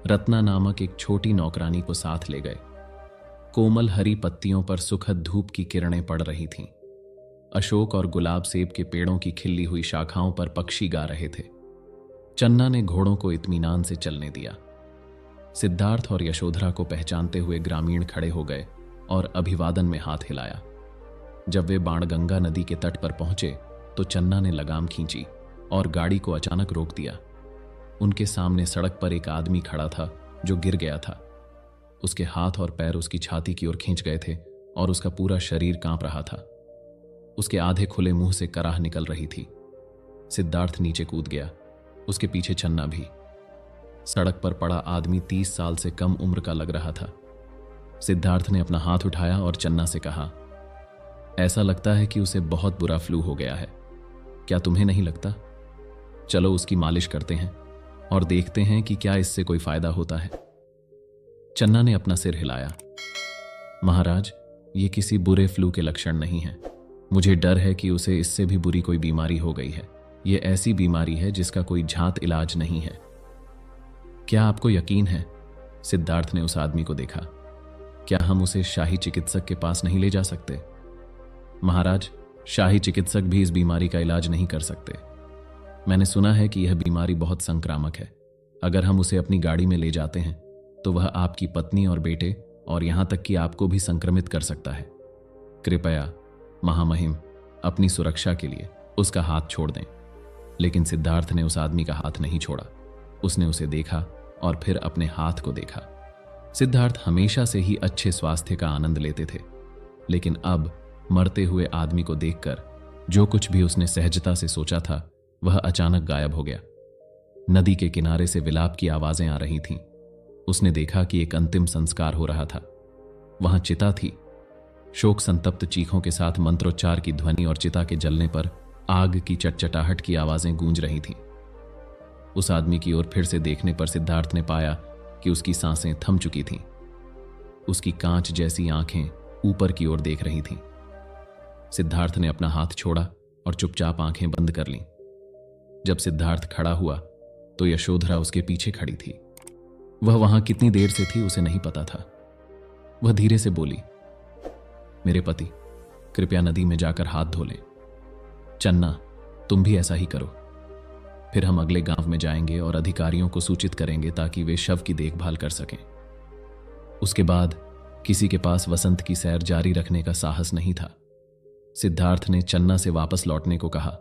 रत्ना नामक एक छोटी नौकरानी को साथ ले गए। कोमल हरी पत्तियों पर सुखद धूप की किरणें पड़ रही थीं। अशोक और गुलाब सेब के पेड़ों की खिली हुई शाखाओं पर पक्षी गा रहे थे। चन्ना ने घोड़ों को इत्मीनान से चलने दिया। सिद्धार्थ और यशोधरा को पहचानते हुए ग्रामीण खड़े हो गए और अभिवादन में हाथ हिलाया। जब वे बाणगंगा नदी के तट पर पहुंचे तो चन्ना ने लगाम खींची और गाड़ी को अचानक रोक दिया। उनके सामने सड़क पर एक आदमी खड़ा था जो गिर गया था। उसके हाथ और पैर उसकी छाती की ओर खींच गए थे और उसका पूरा शरीर कांप रहा था। उसके आधे खुले मुंह से कराह निकल रही थी। सिद्धार्थ नीचे कूद गया, उसके पीछे चन्ना भी। सड़क पर पड़ा आदमी 30 साल से कम उम्र का लग रहा था। सिद्धार्थ ने अपना हाथ उठाया और चन्ना से कहा, ऐसा लगता है कि उसे बहुत बुरा फ्लू हो गया है, क्या तुम्हें नहीं लगता? चलो उसकी मालिश करते हैं और देखते हैं कि क्या इससे कोई फायदा होता है। चन्ना ने अपना सिर हिलाया। महाराज, ये किसी बुरे फ्लू के लक्षण नहीं हैं। मुझे डर है कि उसे इससे भी बुरी कोई बीमारी हो गई है। ये ऐसी बीमारी है जिसका कोई झांत इलाज नहीं है। क्या आपको यकीन है? सिद्धार्थ ने उस आदमी को देखा। क्या हम उसे शाही चिकित्सक के पास नहीं ले जा सकते? महाराज, शाही चिकित्सक भी इस बीमारी का इलाज नहीं कर सकते। मैंने सुना है कि यह बीमारी बहुत संक्रामक है। अगर हम उसे अपनी गाड़ी में ले जाते हैं तो वह आपकी पत्नी और बेटे और यहां तक कि आपको भी संक्रमित कर सकता है। कृपया महामहिम, अपनी सुरक्षा के लिए उसका हाथ छोड़ दें। लेकिन सिद्धार्थ ने उस आदमी का हाथ नहीं छोड़ा। उसने उसे देखा और फिर अपने हाथ को देखा। सिद्धार्थ हमेशा से ही अच्छे स्वास्थ्य का आनंद लेते थे, लेकिन अब मरते हुए आदमी को देखकर जो कुछ भी उसने सहजता से सोचा था वह अचानक गायब हो गया। नदी के किनारे से विलाप की आवाजें आ रही थीं। उसने देखा कि एक अंतिम संस्कार हो रहा था। वहां चिता थी। शोक संतप्त चीखों के साथ मंत्रोच्चार की ध्वनि और चिता के जलने पर आग की चटचटाहट की आवाजें गूंज रही थीं। उस आदमी की ओर फिर से देखने पर सिद्धार्थ ने पाया कि उसकी सांसें थम चुकी थीं। उसकी कांच जैसी आंखें ऊपर की ओर देख रही थीं। सिद्धार्थ ने अपना हाथ छोड़ा और चुपचाप आंखें बंद कर लीं। जब सिद्धार्थ खड़ा हुआ तो यशोधरा उसके पीछे खड़ी थी। वह वहां कितनी देर से थी उसे नहीं पता था। वह धीरे से बोली, मेरे पति, कृपया नदी में जाकर हाथ धो लें। चन्ना, तुम भी ऐसा ही करो। फिर हम अगले गांव में जाएंगे और अधिकारियों को सूचित करेंगे ताकि वे शव की देखभाल कर सकें। उसके बाद किसी के पास वसंत की सैर जारी रखने का साहस नहीं था। सिद्धार्थ ने चन्ना से वापस लौटने को कहा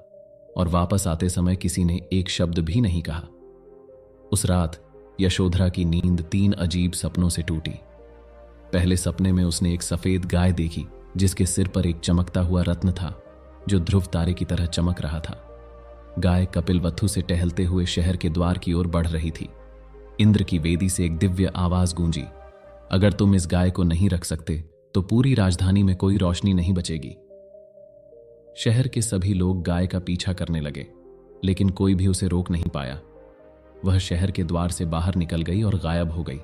और वापस आते समय किसी ने एक शब्द भी नहीं कहा। उस रात यशोधरा की नींद 3 अजीब सपनों से टूटी। पहले सपने में उसने एक सफेद गाय देखी जिसके सिर पर एक चमकता हुआ रत्न था जो ध्रुव तारे की तरह चमक रहा था। गाय कपिलवत्थु से टहलते हुए शहर के द्वार की ओर बढ़ रही थी। इंद्र की वेदी से एक दिव्य आवाज गूंजी, अगर तुम इस गाय को नहीं रख सकते तो पूरी राजधानी में कोई रोशनी नहीं बचेगी। शहर के सभी लोग गाय का पीछा करने लगे, लेकिन कोई भी उसे रोक नहीं पाया। वह शहर के द्वार से बाहर निकल गई और गायब हो गई।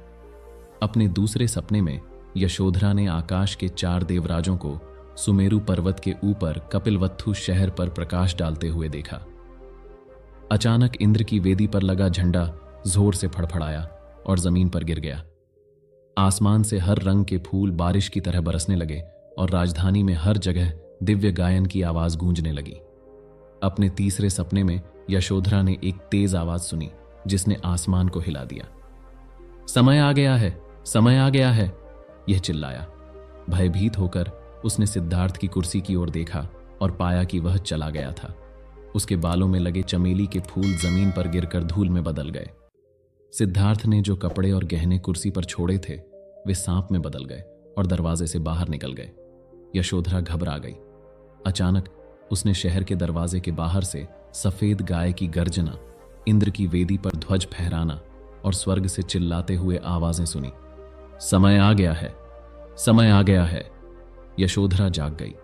अपने दूसरे सपने में यशोधरा ने आकाश के 4 देवराजों को सुमेरु पर्वत के ऊपर कपिलवत्थु शहर पर प्रकाश डालते हुए देखा। अचानक इंद्र की वेदी पर लगा झंडा जोर से फड़फड़ाया और जमीन पर गिर गया। आसमान से हर रंग के फूल बारिश की तरह बरसने लगे और राजधानी में हर जगह दिव्य गायन की आवाज गूंजने लगी। अपने तीसरे सपने में यशोधरा ने एक तेज आवाज सुनी जिसने आसमान को हिला दिया। समय आ गया है, समय आ गया है, यह चिल्लाया। भयभीत होकर उसने सिद्धार्थ की कुर्सी की ओर देखा और पाया कि वह चला गया था। उसके बालों में लगे चमेली के फूल जमीन पर गिरकर धूल में बदल गए। सिद्धार्थ ने जो कपड़े और गहने कुर्सी पर छोड़े थे वे सांप में बदल गए और दरवाजे से बाहर निकल गए। यशोधरा घबरा गई। अचानक उसने शहर के दरवाजे के बाहर से सफेद गाय की गर्जना, इंद्र की वेदी पर ध्वज फहराना और स्वर्ग से चिल्लाते हुए आवाजें सुनी। समय आ गया है, समय आ गया है। यशोधरा जाग गई।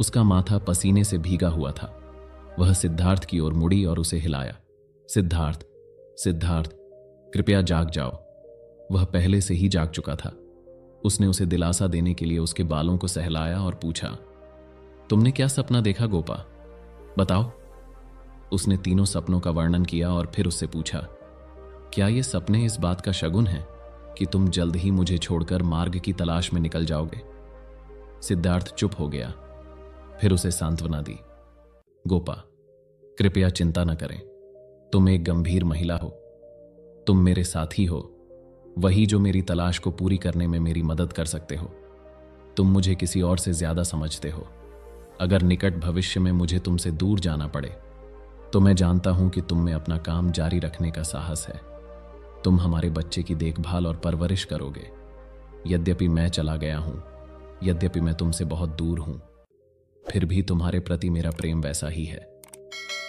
उसका माथा पसीने से भीगा हुआ था। वह सिद्धार्थ की ओर मुड़ी और उसे हिलाया। सिद्धार्थ, सिद्धार्थ, कृपया जाग जाओ। वह पहले से ही जाग चुका था। उसने उसे दिलासा देने के लिए उसके बालों को सहलाया और पूछा, तुमने क्या सपना देखा गोपा, बताओ। उसने तीनों सपनों का वर्णन किया और फिर उससे पूछा, क्या ये सपने इस बात का शगुन है कि तुम जल्द ही मुझे छोड़कर मार्ग की तलाश में निकल जाओगे? सिद्धार्थ चुप हो गया, फिर उसे सांत्वना दी। गोपा, कृपया चिंता न करें। तुम एक गंभीर महिला हो, तुम मेरे साथी हो, वही जो मेरी तलाश को पूरी करने में मेरी मदद कर सकते हो। तुम मुझे किसी और से ज्यादा समझते हो। अगर निकट भविष्य में मुझे तुमसे दूर जाना पड़े तो मैं जानता हूं कि तुम में अपना काम जारी रखने का साहस है। तुम हमारे बच्चे की देखभाल और परवरिश करोगे। यद्यपि मैं चला गया हूं, यद्यपि मैं तुमसे बहुत दूर हूं, फिर भी तुम्हारे प्रति मेरा प्रेम वैसा ही है।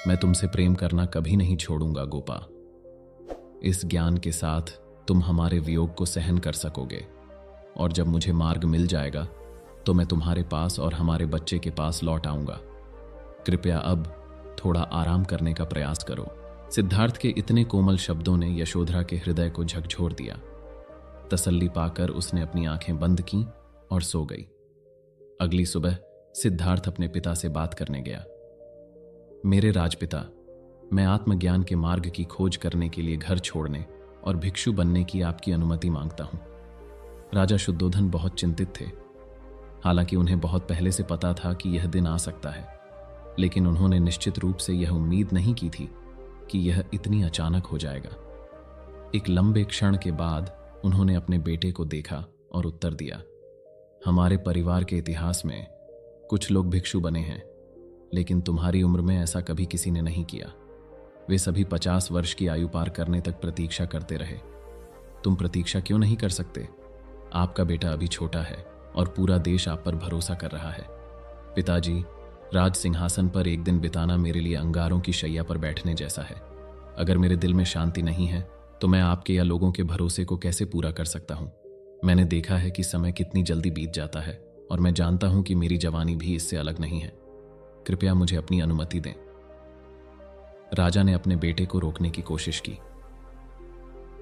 मैं तुमसे प्रेम करना कभी नहीं छोड़ूंगा गोपा। इस ज्ञान के साथ तुम हमारे वियोग को सहन कर सकोगे, और जब मुझे मार्ग मिल जाएगा तो मैं तुम्हारे पास और हमारे बच्चे के पास लौट आऊंगा। कृपया अब थोड़ा आराम करने का प्रयास करो। सिद्धार्थ के इतने कोमल शब्दों ने यशोधरा के हृदय को झकझोर दिया। तसल्ली पाकर उसने अपनी आंखें बंद की और सो गई। अगली सुबह सिद्धार्थ अपने पिता से बात करने गया। मेरे राजपिता, मैं आत्मज्ञान के मार्ग की खोज करने के लिए घर छोड़ने और भिक्षु बनने की आपकी अनुमति मांगता हूं। राजा शुद्धोधन बहुत चिंतित थे। हालांकि उन्हें बहुत पहले से पता था कि यह दिन आ सकता है, लेकिन उन्होंने निश्चित रूप से यह उम्मीद नहीं की थी कि यह इतनी अचानक हो जाएगा। एक लंबे क्षण के बाद उन्होंने अपने बेटे को देखा और उत्तर दिया, हमारे परिवार के इतिहास में कुछ लोग भिक्षु बने हैं, लेकिन तुम्हारी उम्र में ऐसा कभी किसी ने नहीं किया। वे सभी 50 वर्ष की आयु पार करने तक प्रतीक्षा करते रहे। तुम प्रतीक्षा क्यों नहीं कर सकते? आपका बेटा अभी छोटा है और पूरा देश आप पर भरोसा कर रहा है। पिताजी, राज सिंहासन पर एक दिन बिताना मेरे लिए अंगारों की शैया पर बैठने जैसा है। अगर मेरे दिल में शांति नहीं है तो मैं आपके या लोगों के भरोसे को कैसे पूरा कर सकता हूं? मैंने देखा है कि समय कितनी जल्दी बीत जाता है, और मैं जानता हूं कि मेरी जवानी भी इससे अलग नहीं है। कृपया मुझे अपनी अनुमति दें। राजा ने अपने बेटे को रोकने की कोशिश की।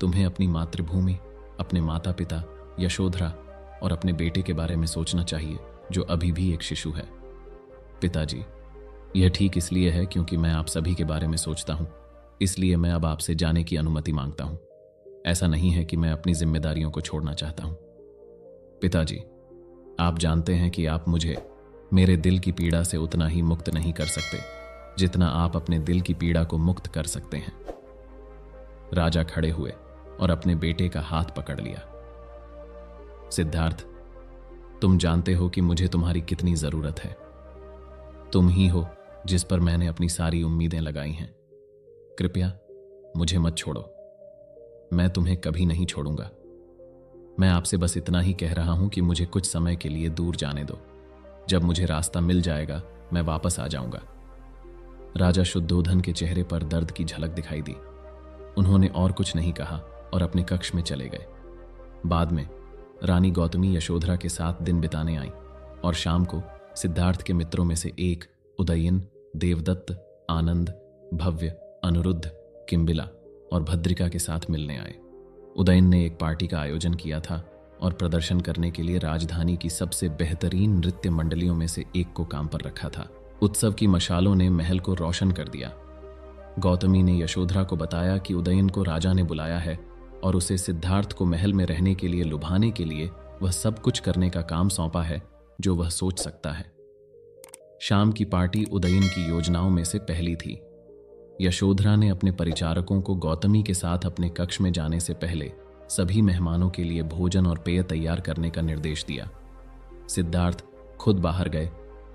तुम्हें अपनी मातृभूमि, अपने माता पिता, यशोधरा और अपने बेटे के बारे में सोचना चाहिए, जो अभी भी एक शिशु है। पिताजी, यह ठीक इसलिए है क्योंकि मैं आप सभी के बारे में सोचता हूं, इसलिए मैं अब आपसे जाने की अनुमति मांगता हूं। ऐसा नहीं है कि मैं अपनी जिम्मेदारियों को छोड़ना चाहता हूं। पिताजी, आप जानते हैं कि आप मुझे मेरे दिल की पीड़ा से उतना ही मुक्त नहीं कर सकते जितना आप अपने दिल की पीड़ा को मुक्त कर सकते हैं। राजा खड़े हुए और अपने बेटे का हाथ पकड़ लिया। सिद्धार्थ, तुम जानते हो कि मुझे तुम्हारी कितनी जरूरत है। तुम ही हो जिस पर मैंने अपनी सारी उम्मीदें लगाई हैं। कृपया मुझे मत छोड़ो। मैं तुम्हें कभी नहीं छोड़ूंगा। मैं आपसे बस इतना ही कह रहा हूं कि मुझे कुछ समय के लिए दूर जाने दो। जब मुझे रास्ता मिल जाएगा मैं वापस आ जाऊंगा। राजा शुद्धोधन के चेहरे पर दर्द की झलक दिखाई दी। उन्होंने और कुछ नहीं कहा और अपने कक्ष में चले गए। बाद में रानी गौतमी यशोधरा के साथ दिन बिताने आई और शाम को सिद्धार्थ के मित्रों में से एक उदयन, देवदत्त, आनंद, भव्य, अनुरुद्ध, किम्बिला और भद्रिका के साथ मिलने आए। उदयन ने एक पार्टी का आयोजन किया था और प्रदर्शन करने के लिए राजधानी की सबसे बेहतरीन नृत्य मंडलियों में से एक को काम पर रखा था। उत्सव की मशालों ने महल को रोशन कर दिया। गौतमी ने यशोधरा को बताया कि उदयन को राजा ने बुलाया है और उसे सिद्धार्थ को महल में रहने के लिए लुभाने के लिए वह सब कुछ करने का काम सौंपा है जो वह सोच सकता है। शाम की पार्टी उदयन की योजनाओं में से पहली थी। यशोधरा ने अपने परिचारकों को गौतमी के साथ अपने कक्ष में जाने से पहले सभी मेहमानों के लिए भोजन और पेय तैयार करने का निर्देश दिया। सिद्धार्थ खुद बाहर गए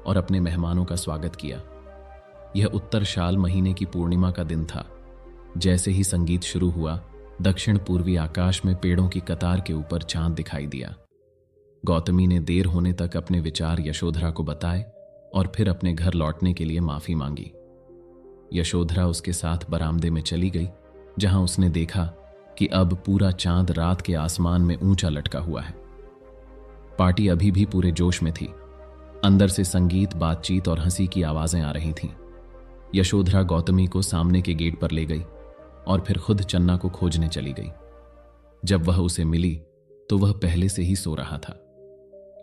और अपने मेहमानों का स्वागत किया। यह उत्तरशाल महीने की पूर्णिमा का दिन था। जैसे ही संगीत शुरू हुआ, दक्षिण पूर्वी आकाश में पेड़ों की कतार के ऊपर चांद दिखाई दिया। गौतमी ने देर होने तक अपने विचार यशोधरा को बताए और फिर अपने घर लौटने के लिए माफी मांगी। यशोधरा उसके साथ बरामदे में चली गई, जहां उसने देखा कि अब पूरा चांद रात के आसमान में ऊंचा लटका हुआ है। पार्टी अभी भी पूरे जोश में थी। अंदर से संगीत, बातचीत और हंसी की आवाजें आ रही थीं। यशोधरा गौतमी को सामने के गेट पर ले गई और फिर खुद चन्ना को खोजने चली गई। जब वह उसे मिली तो वह पहले से ही सो रहा था।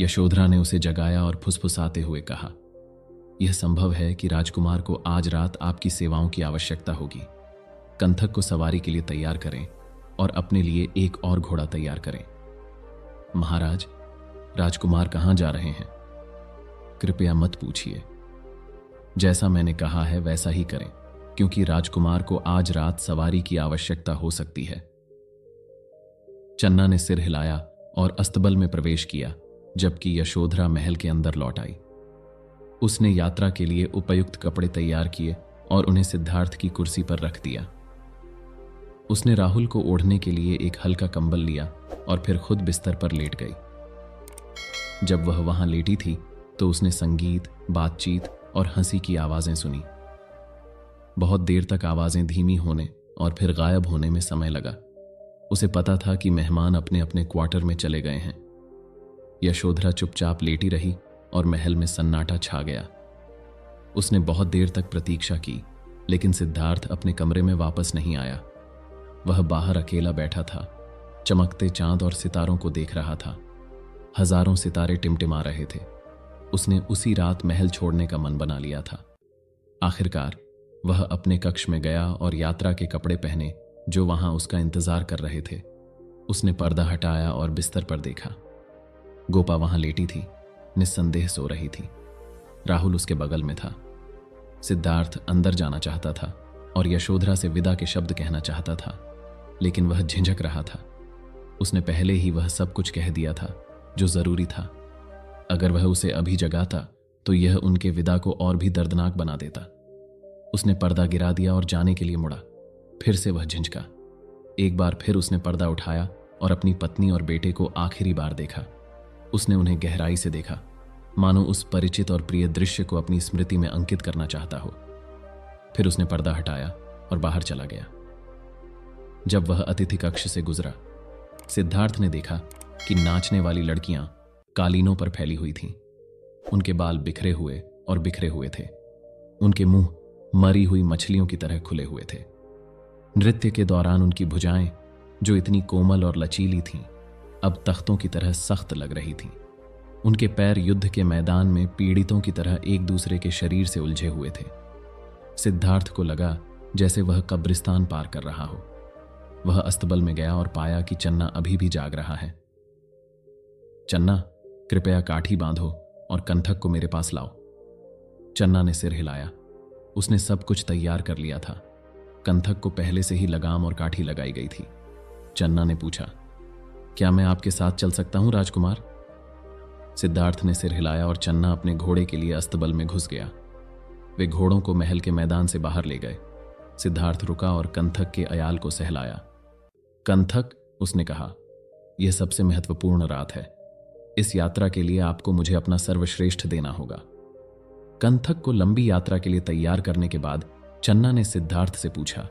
यशोधरा ने उसे जगाया और फुसफुसाते हुए कहा, यह संभव है कि राजकुमार को आज रात आपकी सेवाओं की आवश्यकता होगी। कंथक को सवारी के लिए तैयार करें और अपने लिए एक और घोड़ा तैयार करें। महाराज, राजकुमार कहाँ जा रहे हैं? कृपया मत पूछिए। जैसा मैंने कहा है वैसा ही करें, क्योंकि राजकुमार को आज रात सवारी की आवश्यकता हो सकती है। चन्ना ने सिर हिलाया और अस्तबल में प्रवेश किया, जबकि यशोधरा महल के अंदर लौट आई। उसने यात्रा के लिए उपयुक्त कपड़े तैयार किए और उन्हें सिद्धार्थ की कुर्सी पर रख दिया। उसने राहुल को ओढ़ने के लिए एक हल्का कंबल लिया और फिर खुद बिस्तर पर लेट गई। जब वह वहां लेटी थी तो उसने संगीत, बातचीत और हंसी की आवाजें सुनी। बहुत देर तक आवाजें धीमी होने और फिर गायब होने में समय लगा। उसे पता था कि मेहमान अपने अपने क्वार्टर में चले गए हैं। यशोधरा चुपचाप लेटी रही और महल में सन्नाटा छा गया। उसने बहुत देर तक प्रतीक्षा की, लेकिन सिद्धार्थ अपने कमरे में वापस नहीं आया। वह बाहर अकेला बैठा था, चमकते चांद और सितारों को देख रहा था। हजारों सितारे टिमटिमा रहे थे। उसने उसी रात महल छोड़ने का मन बना लिया था। आखिरकार वह अपने कक्ष में गया और यात्रा के कपड़े पहने जो वहां उसका इंतजार कर रहे थे। उसने पर्दा हटाया और बिस्तर पर देखा। गोपा वहां लेटी थी, निस्संदेह सो रही थी। राहुल उसके बगल में था। सिद्धार्थ अंदर जाना चाहता था और यशोधरा से विदा के शब्द कहना चाहता था, लेकिन वह झिझक रहा था। उसने पहले ही वह सब कुछ कह दिया था जो जरूरी था। अगर वह उसे अभी जगाता तो यह उनके विदा को और भी दर्दनाक बना देता। उसने पर्दा गिरा दिया और जाने के लिए मुड़ा। फिर से वह झिझका। एक बार फिर उसने पर्दा उठाया और अपनी पत्नी और बेटे को आखिरी बार देखा। उसने उन्हें गहराई से देखा, मानो उस परिचित और प्रिय दृश्य को अपनी स्मृति में अंकित करना चाहता हो। फिर उसने पर्दा हटाया और बाहर चला गया। जब वह अतिथि कक्ष से गुजरा, सिद्धार्थ ने देखा कि नाचने वाली लड़कियां कालीनों पर फैली हुई थीं। उनके बाल बिखरे हुए थे। उनके मुंह मरी हुई मछलियों की तरह खुले हुए थे। नृत्य के दौरान उनकी भुजाएं, जो इतनी कोमल और लचीली थीं, अब तख्तों की तरह सख्त लग रही थीं। उनके पैर युद्ध के मैदान में पीड़ितों की तरह एक दूसरे के शरीर से उलझे हुए थे। सिद्धार्थ को लगा जैसे वह कब्रिस्तान पार कर रहा हो। वह अस्तबल में गया और पाया कि चन्ना अभी भी जाग रहा है। चन्ना, कृपया काठी बांधो और कंथक को मेरे पास लाओ। चन्ना ने सिर हिलाया। उसने सब कुछ तैयार कर लिया था। कंथक को पहले से ही लगाम और काठी लगाई गई थी। चन्ना ने पूछा, क्या मैं आपके साथ चल सकता हूं राजकुमार? सिद्धार्थ ने सिर हिलाया और चन्ना अपने घोड़े के लिए अस्तबल में घुस गया। वे घोड़ों को महल के मैदान से बाहर ले गए। सिद्धार्थ रुका और कंथक के अयाल को सहलाया। कंथक, उसने कहा, यह सबसे महत्वपूर्ण रात है। इस यात्रा के लिए आपको मुझे अपना सर्वश्रेष्ठ देना होगा। कंथक को लंबी यात्रा के लिए तैयार करने के बाद चन्ना ने सिद्धार्थ से पूछा,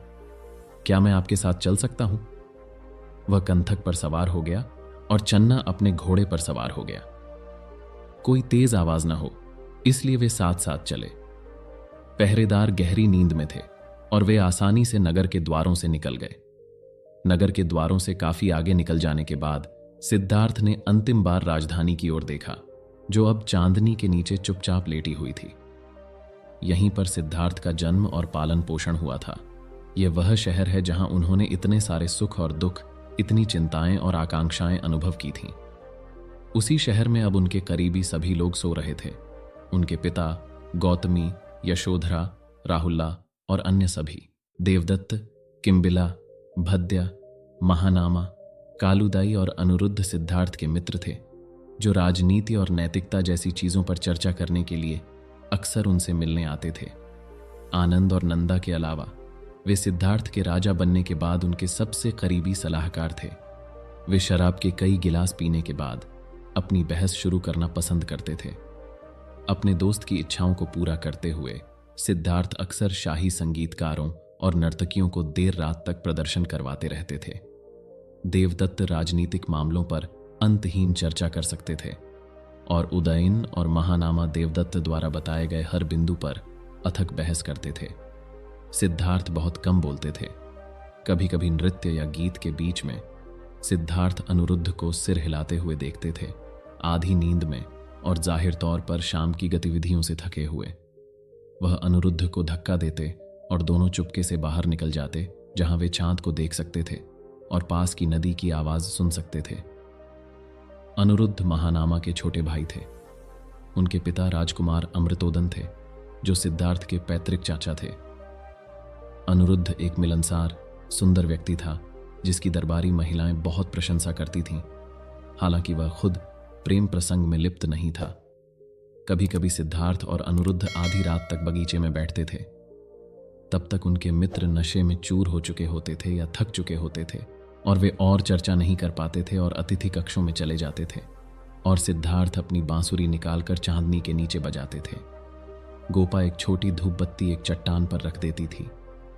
क्या मैं आपके साथ चल सकता हूं? वह कंथक पर सवार हो गया और चन्ना अपने घोड़े पर सवार हो गया। कोई तेज आवाज न हो, इसलिए वे साथ साथ चले। पहरेदार गहरी नींद में थे और वे आसानी से नगर के द्वारों से निकल गए। नगर के द्वारों से काफी आगे निकल जाने के बाद सिद्धार्थ ने अंतिम बार राजधानी की ओर देखा, जो अब चांदनी के नीचे चुपचाप लेटी हुई थी। यहीं पर सिद्धार्थ का जन्म और पालन पोषण हुआ था। यह वह शहर है जहां उन्होंने इतने सारे सुख और दुख, इतनी चिंताएं और आकांक्षाएं अनुभव की थीं। उसी शहर में अब उनके करीबी सभी लोग सो रहे थे। उनके पिता, गौतमी, यशोधरा, राहुल्ला और अन्य सभी। देवदत्त, किम्बिला, भद्या, महानामा, कालुदाई और अनुरुद्ध सिद्धार्थ के मित्र थे, जो राजनीति और नैतिकता जैसी चीजों पर चर्चा करने के लिए अक्सर उनसे मिलने आते थे। आनंद और नंदा के अलावा वे सिद्धार्थ के राजा बनने के बाद उनके सबसे करीबी सलाहकार थे। वे शराब के कई गिलास पीने के बाद अपनी बहस शुरू करना पसंद करते थे। अपने दोस्त की इच्छाओं को पूरा करते हुए सिद्धार्थ अक्सर शाही संगीतकारों और नर्तकियों को देर रात तक प्रदर्शन करवाते रहते थे। देवदत्त राजनीतिक मामलों पर अंतहीन चर्चा कर सकते थे और उदयन और महानामा देवदत्त द्वारा बताए गए हर बिंदु पर अथक बहस करते थे। सिद्धार्थ बहुत कम बोलते थे। कभी कभी नृत्य या गीत के बीच में सिद्धार्थ अनुरुद्ध को सिर हिलाते हुए देखते थे, आधी नींद में और जाहिर तौर पर शाम की गतिविधियों से थके हुए। वह अनिरुद्ध को धक्का देते और दोनों चुपके से बाहर निकल जाते, जहां वे चांद को देख सकते थे और पास की नदी की आवाज सुन सकते थे। अनिरुद्ध महानामा के छोटे भाई थे। उनके पिता राजकुमार अमृतोदन थे, जो सिद्धार्थ के पैतृक चाचा थे। अनिरुद्ध एक मिलनसार, सुंदर व्यक्ति था, जिसकी दरबारी महिलाएं बहुत प्रशंसा करती थीं। हालांकि वह खुद प्रेम प्रसंग में लिप्त नहीं था। कभी कभी सिद्धार्थ और अनिरुद्ध आधी रात तक बगीचे में बैठते थे। तब तक उनके मित्र नशे में चूर हो चुके होते थे या थक चुके होते थे और वे और चर्चा नहीं कर पाते थे और अतिथि कक्षों में चले जाते थे और सिद्धार्थ अपनी बांसुरी निकालकर चांदनी के नीचे बजाते थे। गोपा एक छोटी धूप बत्ती एक चट्टान पर रख देती थी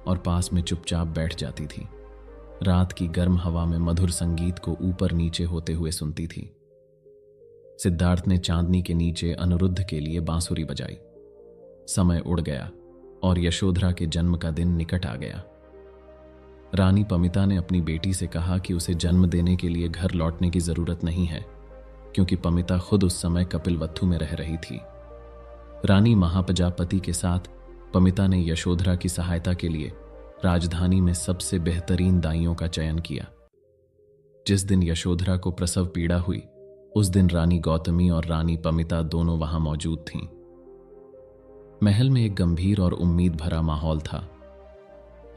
और पास में चुपचाप बैठ जाती थी। रात की गर्म हवा में मधुर संगीत को ऊपर नीचे होते हुए सुनती थी। सिद्धार्थ ने चांदनी के नीचे अनिरुद्ध के लिए बांसुरी बजाई। समय उड़ गया और यशोधरा के जन्म का दिन निकट आ गया। रानी पमिता ने अपनी बेटी से कहा कि उसे जन्म देने के लिए घर लौटने की जरूरत नहीं है, क्योंकि पमिता खुद उस समय कपिलवत्थु में रह रही थी। रानी महाप्रजापति के साथ पमिता ने यशोधरा की सहायता के लिए राजधानी में सबसे बेहतरीन दाइयों का चयन किया। जिस दिन यशोधरा को प्रसव पीड़ा हुई, उस दिन रानी गौतमी और रानी पमिता दोनों वहां मौजूद थीं। महल में एक गंभीर और उम्मीद भरा माहौल था।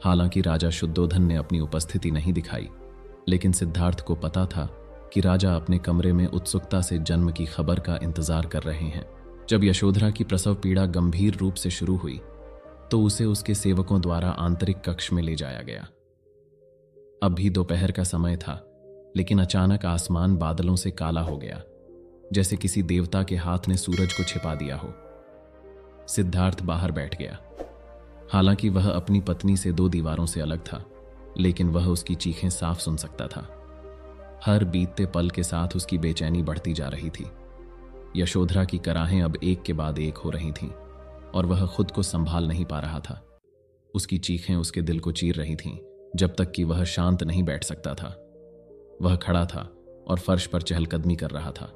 हालांकि राजा शुद्धोधन ने अपनी उपस्थिति नहीं दिखाई, लेकिन सिद्धार्थ को पता था कि राजा अपने कमरे में उत्सुकता से जन्म की खबर का इंतजार कर रहे हैं। जब यशोधरा की प्रसव पीड़ा गंभीर रूप से शुरू हुई, तो उसे उसके सेवकों द्वारा आंतरिक कक्ष में ले जाया गया। अब भी दोपहर का समय था, लेकिन अचानक आसमान बादलों से काला हो गया, जैसे किसी देवता के हाथ ने सूरज को छिपा दिया हो। सिद्धार्थ बाहर बैठ गया। हालांकि वह अपनी पत्नी से 2 दीवारों से अलग था, लेकिन वह उसकी चीखें साफ सुन सकता था। हर बीतते पल के साथ उसकी बेचैनी बढ़ती जा रही थी। यशोधरा की कराहें अब एक के बाद एक हो रही थीं और वह खुद को संभाल नहीं पा रहा था। उसकी चीखें उसके दिल को चीर रही थीं, जब तक कि वह शांत नहीं बैठ सकता था। वह खड़ा था और फर्श पर चहलकदमी कर रहा था।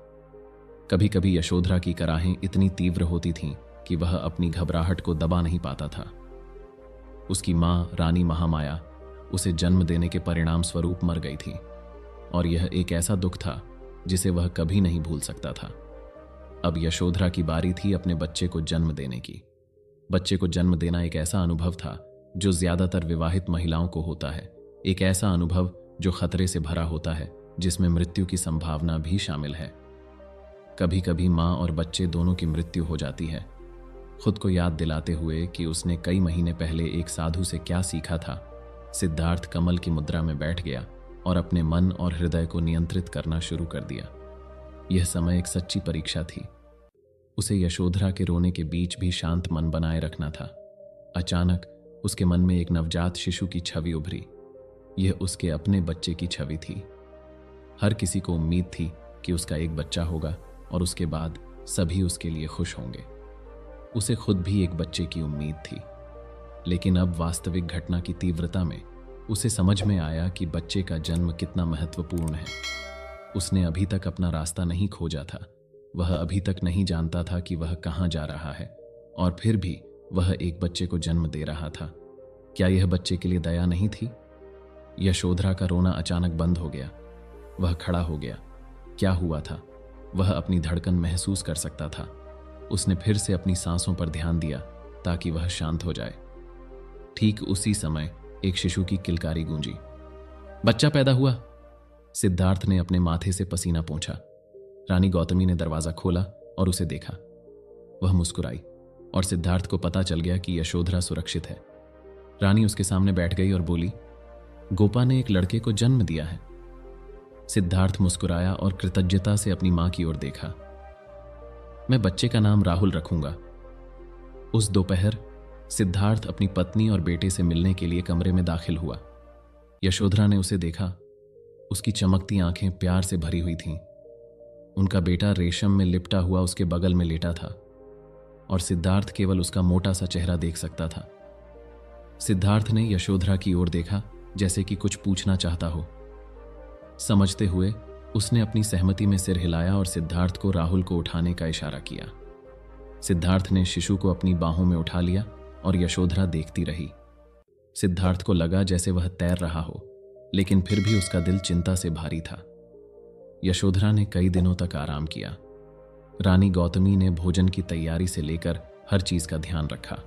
कभी कभी यशोधरा की कराहें इतनी तीव्र होती थीं कि वह अपनी घबराहट को दबा नहीं पाता था। उसकी मां रानी महामाया उसे जन्म देने के परिणाम स्वरूप मर गई थी और यह एक ऐसा दुख था जिसे वह कभी नहीं भूल सकता था। अब यशोधरा की बारी थी अपने बच्चे को जन्म देने की। बच्चे को जन्म देना एक ऐसा अनुभव था जो ज्यादातर विवाहित महिलाओं को होता है, एक ऐसा अनुभव जो खतरे से भरा होता है, जिसमें मृत्यु की संभावना भी शामिल है। कभी कभी मां और बच्चे दोनों की मृत्यु हो जाती है। खुद को याद दिलाते हुए कि उसने कई महीने पहले एक साधु से क्या सीखा था, सिद्धार्थ कमल की मुद्रा में बैठ गया और अपने मन और हृदय को नियंत्रित करना शुरू कर दिया। यह समय एक सच्ची परीक्षा थी। उसे यशोधरा के रोने के बीच भी शांत मन बनाए रखना था। अचानक उसके मन में एक नवजात शिशु की छवि उभरी। यह उसके अपने बच्चे की छवि थी। हर किसी को उम्मीद थी कि उसका एक बच्चा होगा और उसके बाद सभी उसके लिए खुश होंगे। उसे खुद भी एक बच्चे की उम्मीद थी, लेकिन अब वास्तविक घटना की तीव्रता में उसे समझ में आया कि बच्चे का जन्म कितना महत्वपूर्ण है। उसने अभी तक अपना रास्ता नहीं खोजा था। वह अभी तक नहीं जानता था कि वह कहाँ जा रहा है, और फिर भी वह एक बच्चे को जन्म दे रहा था। क्या यह बच्चे के लिए दया नहीं थी? यशोधरा का रोना अचानक बंद हो गया। वह खड़ा हो गया। क्या हुआ था? वह अपनी धड़कन महसूस कर सकता था। उसने फिर से अपनी सांसों पर ध्यान दिया ताकि वह शांत हो जाए। ठीक उसी समय एक शिशु की किलकारी गूंजी। बच्चा पैदा हुआ। सिद्धार्थ ने अपने माथे से पसीना पोंछा। रानी गौतमी ने दरवाजा खोला और उसे देखा। वह मुस्कुराई और सिद्धार्थ को पता चल गया कि यशोधरा सुरक्षित है। रानी उसके सामने बैठ गई और बोली, गोपा ने एक लड़के को जन्म दिया है। सिद्धार्थ मुस्कुराया और कृतज्ञता से अपनी मां की ओर देखा। मैं बच्चे का नाम राहुल रखूंगा। उस दोपहर सिद्धार्थ अपनी पत्नी और बेटे से मिलने के लिए कमरे में दाखिल हुआ। यशोधरा ने उसे देखा। उसकी चमकती आंखें प्यार से भरी हुई थीं। उनका बेटा रेशम में लिपटा हुआ उसके बगल में लेटा था और सिद्धार्थ केवल उसका मोटा सा चेहरा देख सकता था। सिद्धार्थ ने यशोधरा की ओर देखा, जैसे कि कुछ पूछना चाहता हो। समझते हुए उसने अपनी सहमति में सिर हिलाया और सिद्धार्थ को राहुल को उठाने का इशारा किया। सिद्धार्थ ने शिशु को अपनी बाहों में उठा लिया और यशोधरा देखती रही। सिद्धार्थ को लगा जैसे वह तैर रहा हो, लेकिन फिर भी उसका दिल चिंता से भारी था। यशोधरा ने कई दिनों तक आराम किया। रानी गौतमी ने भोजन की तैयारी से लेकर हर चीज का ध्यान रखा।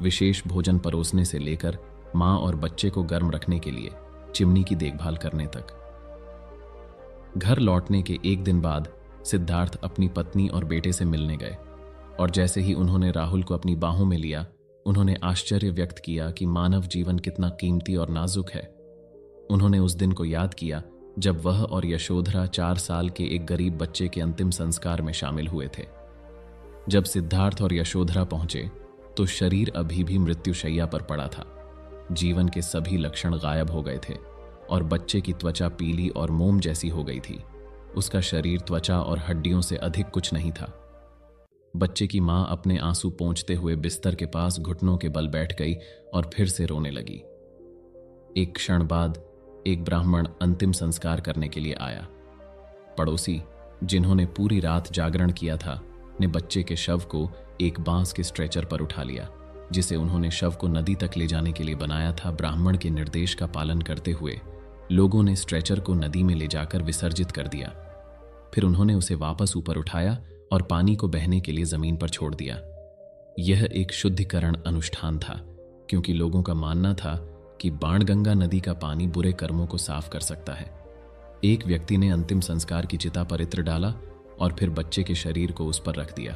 विशेष भोजन परोसने से लेकर मां और बच्चे को गर्म रखने के लिए चिमनी की देखभाल करने तक। घर लौटने के एक दिन बाद सिद्धार्थ अपनी पत्नी और बेटे से मिलने गए, और जैसे ही उन्होंने राहुल को अपनी बाहों में लिया, उन्होंने आश्चर्य व्यक्त किया कि मानव जीवन कितना कीमती और नाजुक है। उन्होंने उस दिन को याद किया जब वह और यशोधरा 4 साल के एक गरीब बच्चे के अंतिम संस्कार में शामिल हुए थे। जब सिद्धार्थ और यशोधरा पहुंचे तो शरीर अभी भी मृत्युशैया पर पड़ा था। जीवन के सभी लक्षण गायब हो गए थे और बच्चे की त्वचा पीली और मोम जैसी हो गई थी। उसका शरीर त्वचा और हड्डियों से अधिक कुछ नहीं था। बच्चे की मां अपने आंसू पोंछते हुए बिस्तर के पास घुटनों के बल बैठ गई और फिर से रोने लगी। एक क्षण बाद एक ब्राह्मण अंतिम संस्कार करने के लिए आया। पड़ोसी, जिन्होंने पूरी रात जागरण किया था, ने बच्चे के शव को एक बांस के स्ट्रेचर पर उठा लिया, जिसे उन्होंने शव को नदी तक ले जाने के लिए बनाया था। ब्राह्मण के निर्देश का पालन करते हुए लोगों ने स्ट्रेचर को नदी में ले जाकर विसर्जित कर दिया। फिर उन्होंने उसे वापस ऊपर उठाया और पानी को बहने के लिए जमीन पर छोड़ दिया। यह एक शुद्धिकरण अनुष्ठान था, क्योंकि लोगों का मानना था कि बाणगंगा नदी का पानी बुरे कर्मों को साफ कर सकता है। एक व्यक्ति ने अंतिम संस्कार की चिता पर इत्र डाला और फिर बच्चे के शरीर को उस पर रख दिया।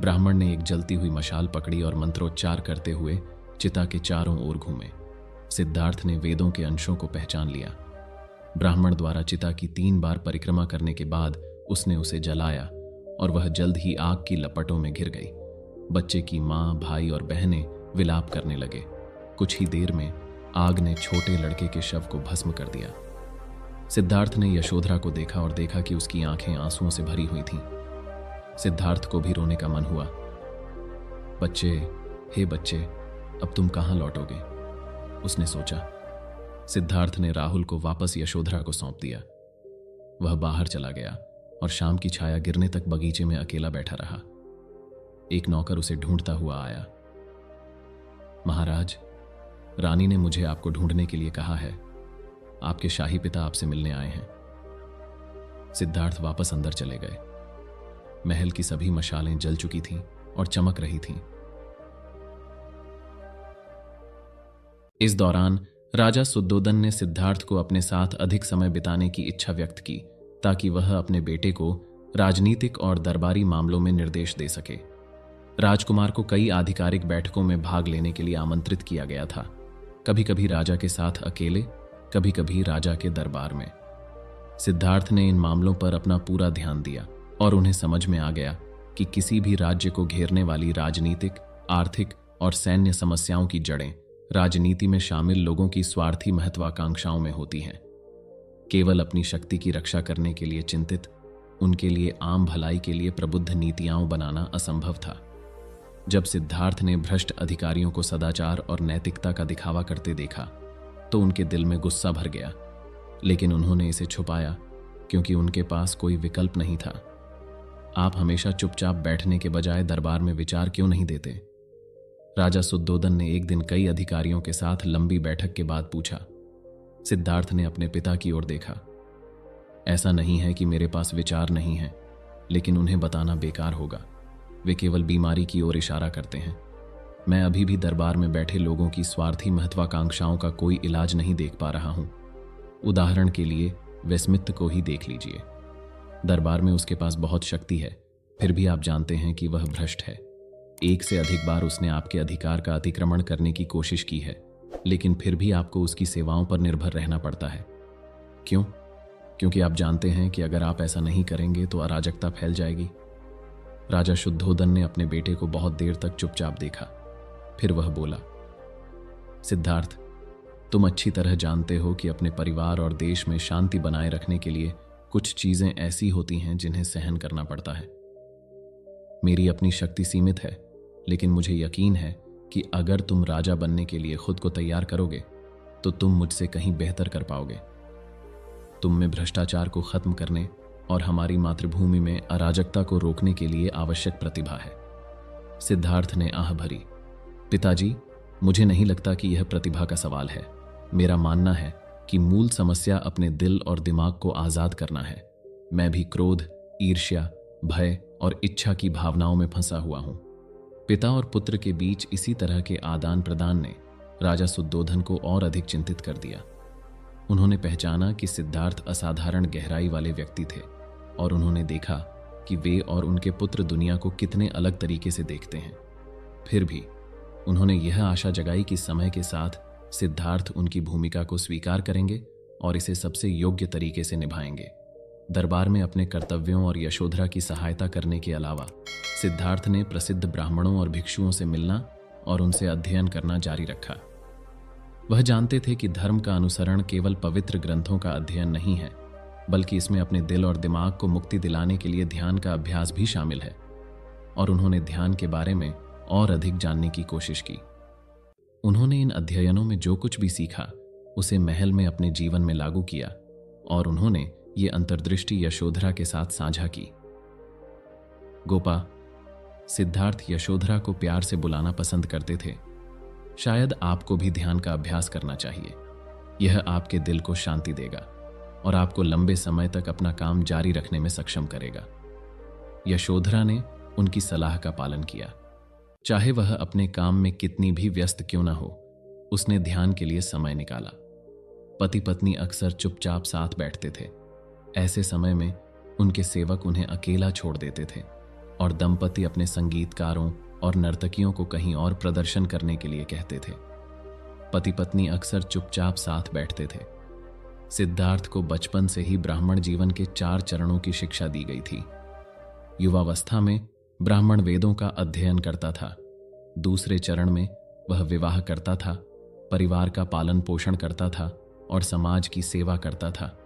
ब्राह्मण ने एक जलती हुई मशाल पकड़ी और मंत्रोच्चार करते हुए चिता के चारों ओर घूमे। सिद्धार्थ ने वेदों के अंशों को पहचान लिया। ब्राह्मण द्वारा चिता की 3 बार परिक्रमा करने के बाद उसने उसे जलाया और वह जल्द ही आग की लपटों में घिर गई। बच्चे की मां, भाई और बहनें विलाप करने लगे। कुछ ही देर में आग ने छोटे लड़के के शव को भस्म कर दिया। सिद्धार्थ ने यशोधरा को देखा और देखा कि उसकी आंखें आंसुओं से भरी हुई थीं। सिद्धार्थ को भी रोने का मन हुआ। बच्चे, हे बच्चे, अब तुम कहां लौटोगे? उसने सोचा। सिद्धार्थ ने राहुल को वापस यशोधरा को सौंप दिया। वह बाहर चला गया और शाम की छाया गिरने तक बगीचे में अकेला बैठा रहा। एक नौकर उसे ढूंढता हुआ आया। महाराज, रानी ने मुझे आपको ढूंढने के लिए कहा है। आपके शाही पिता आपसे मिलने आए हैं। सिद्धार्थ वापस अंदर चले गए। महल की सभी मशालें जल चुकी थीं और चमक रही थीं। इस दौरान राजा सुद्धोदन ने सिद्धार्थ को अपने साथ अधिक समय बिताने की इच्छा व्यक्त की, ताकि वह अपने बेटे को राजनीतिक और दरबारी मामलों में निर्देश दे सके। राजकुमार को कई आधिकारिक बैठकों में भाग लेने के लिए आमंत्रित किया गया था, कभी कभी राजा के साथ अकेले, कभी कभी राजा के दरबार में। सिद्धार्थ ने इन मामलों पर अपना पूरा ध्यान दिया और उन्हें समझ में आ गया कि किसी भी राज्य को घेरने वाली राजनीतिक, आर्थिक और सैन्य समस्याओं की जड़ें राजनीति में शामिल लोगों की स्वार्थी महत्वाकांक्षाओं में होती हैं। केवल अपनी शक्ति की रक्षा करने के लिए चिंतित, उनके लिए आम भलाई के लिए प्रबुद्ध नीतियां बनाना असंभव था। जब सिद्धार्थ ने भ्रष्ट अधिकारियों को सदाचार और नैतिकता का दिखावा करते देखा तो उनके दिल में गुस्सा भर गया, लेकिन उन्होंने इसे छुपाया क्योंकि उनके पास कोई विकल्प नहीं था। आप हमेशा चुपचाप बैठने के बजाय दरबार में विचार क्यों नहीं देते? राजा सुद्धोदन ने एक दिन कई अधिकारियों के साथ लंबी बैठक के बाद पूछा। सिद्धार्थ ने अपने पिता की ओर देखा। ऐसा नहीं है कि मेरे पास विचार नहीं है, लेकिन उन्हें बताना बेकार होगा। वे केवल बीमारी की ओर इशारा करते हैं। मैं अभी भी दरबार में बैठे लोगों की स्वार्थी महत्वाकांक्षाओं का कोई इलाज नहीं देख पा रहा हूं। उदाहरण के लिए वेस्टमिंस्टर को ही देख लीजिए। दरबार में उसके पास बहुत शक्ति है, फिर भी आप जानते हैं कि वह भ्रष्ट है। एक से अधिक बार उसने आपके अधिकार का अतिक्रमण करने की कोशिश की है, लेकिन फिर भी आपको उसकी सेवाओं पर निर्भर रहना पड़ता है। क्यों? क्योंकि आप जानते हैं कि अगर आप ऐसा नहीं करेंगे तो अराजकता फैल जाएगी। राजा शुद्धोदन ने अपने बेटे को बहुत देर तक चुपचाप देखा। फिर वह बोला, सिद्धार्थ, तुम अच्छी तरह जानते हो कि अपने परिवार और देश में शांति बनाए रखने के लिए कुछ चीजें ऐसी होती हैं जिन्हें सहन करना पड़ता है। मेरी अपनी शक्ति सीमित है, लेकिन मुझे यकीन है कि अगर तुम राजा बनने के लिए खुद को तैयार करोगे तो तुम मुझसे कहीं बेहतर कर पाओगे। तुम में भ्रष्टाचार को खत्म करने और हमारी मातृभूमि में अराजकता को रोकने के लिए आवश्यक प्रतिभा है। सिद्धार्थ ने आह भरी। पिताजी, मुझे नहीं लगता कि यह प्रतिभा का सवाल है। मेरा मानना है कि मूल समस्या अपने दिल और दिमाग को आजाद करना है। मैं भी क्रोध, ईर्ष्या, भय और इच्छा की भावनाओं में फंसा हुआ हूं। पिता और पुत्र के बीच इसी तरह के आदान प्रदान ने राजा शुद्धोधन को और अधिक चिंतित कर दिया। उन्होंने पहचाना कि सिद्धार्थ असाधारण गहराई वाले व्यक्ति थे और उन्होंने देखा कि वे और उनके पुत्र दुनिया को कितने अलग तरीके से देखते हैं। फिर भी उन्होंने यह आशा जगाई कि समय के साथ सिद्धार्थ उनकी भूमिका को स्वीकार करेंगे और इसे सबसे योग्य तरीके से निभाएंगे। दरबार में अपने कर्तव्यों और यशोधरा की सहायता करने के अलावा सिद्धार्थ ने प्रसिद्ध ब्राह्मणों और भिक्षुओं से मिलना और उनसे अध्ययन करना जारी रखा। वह जानते थे कि धर्म का अनुसरण केवल पवित्र ग्रंथों का अध्ययन नहीं है, बल्कि इसमें अपने दिल और दिमाग को मुक्ति दिलाने के लिए ध्यान का अभ्यास भी शामिल है। और उन्होंने ध्यान के बारे में और अधिक जानने की कोशिश की। उन्होंने इन अध्ययनों में जो कुछ भी सीखा उसे महल में अपने जीवन में लागू किया और उन्होंने ये अंतर्दृष्टि यशोधरा के साथ साझा की। गोपा, सिद्धार्थ यशोधरा को प्यार से बुलाना पसंद करते थे। शायद आपको भी ध्यान का अभ्यास करना चाहिए। यह आपके दिल को शांति देगा और आपको लंबे समय तक अपना काम जारी रखने में सक्षम करेगा। यशोधरा ने उनकी सलाह का पालन किया। चाहे वह अपने काम में कितनी भी व्यस्त क्यों न हो, उसने ध्यान के लिए समय निकाला। पति पत्नी अक्सर चुपचाप साथ बैठते थे। ऐसे समय में उनके सेवक उन्हें अकेला छोड़ देते थे और दंपति अपने संगीतकारों और नर्तकियों को कहीं और प्रदर्शन करने के लिए कहते थे। पति पत्नी अक्सर चुपचाप साथ बैठते थे। सिद्धार्थ को बचपन से ही ब्राह्मण जीवन के 4 चरणों की शिक्षा दी गई थी। युवावस्था में ब्राह्मण वेदों का अध्ययन करता था। दूसरे चरण में वह विवाह करता था, परिवार का पालन पोषण करता था और समाज की सेवा करता था।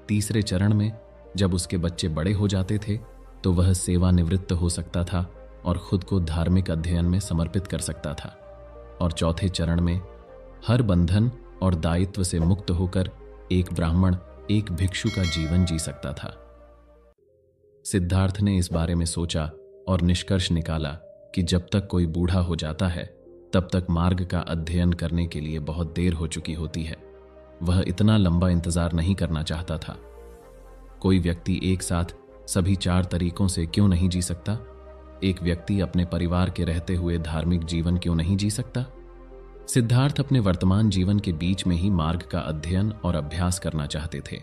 तीसरे चरण में जब उसके बच्चे बड़े हो जाते थे तो वह सेवानिवृत्त हो सकता था और खुद को धार्मिक अध्ययन में समर्पित कर सकता था। और चौथे चरण में हर बंधन और दायित्व से मुक्त होकर एक ब्राह्मण, एक भिक्षु का जीवन जी सकता था। सिद्धार्थ ने इस बारे में सोचा और निष्कर्ष निकाला कि जब तक कोई बूढ़ा हो जाता है तब तक मार्ग का अध्ययन करने के लिए बहुत देर हो चुकी होती है। वह इतना लंबा इंतजार नहीं करना चाहता था। कोई व्यक्ति एक साथ सभी 4 तरीकों से क्यों नहीं जी सकता? एक व्यक्ति अपने परिवार के रहते हुए धार्मिक जीवन क्यों नहीं जी सकता? सिद्धार्थ अपने वर्तमान जीवन के बीच में ही मार्ग का अध्ययन और अभ्यास करना चाहते थे।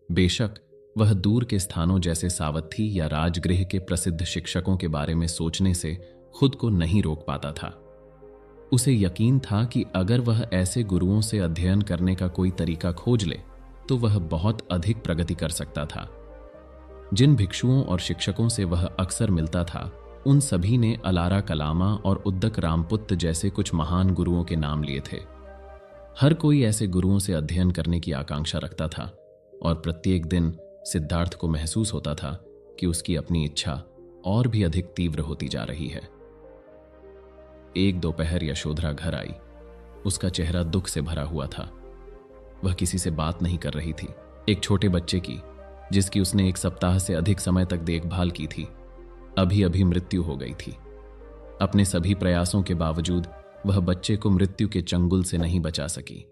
बेशक वह दूर के स्थानों जैसे सावथी या राजगृह के प्रसिद्ध शिक्षकों के बारे में सोचने से खुद को नहीं रोक पाता था। उसे यकीन था कि अगर वह ऐसे गुरुओं से अध्ययन करने का कोई तरीका खोज ले तो वह बहुत अधिक प्रगति कर सकता था। जिन भिक्षुओं और शिक्षकों से वह अक्सर मिलता था उन सभी ने अलारा कलामा और उद्दक रामपुत्त जैसे कुछ महान गुरुओं के नाम लिए थे। हर कोई ऐसे गुरुओं से अध्ययन करने की आकांक्षा रखता था और प्रत्येक दिन सिद्धार्थ को महसूस होता था कि उसकी अपनी इच्छा और भी अधिक तीव्र होती जा रही है। एक दोपहर यशोधरा घर आई। उसका चेहरा दुख से भरा हुआ था। वह किसी से बात नहीं कर रही थी। एक छोटे बच्चे की, जिसकी उसने 1 सप्ताह से अधिक समय तक देखभाल की थी, अभी अभी मृत्यु हो गई थी। अपने सभी प्रयासों के बावजूद वह बच्चे को मृत्यु के चंगुल से नहीं बचा सकी।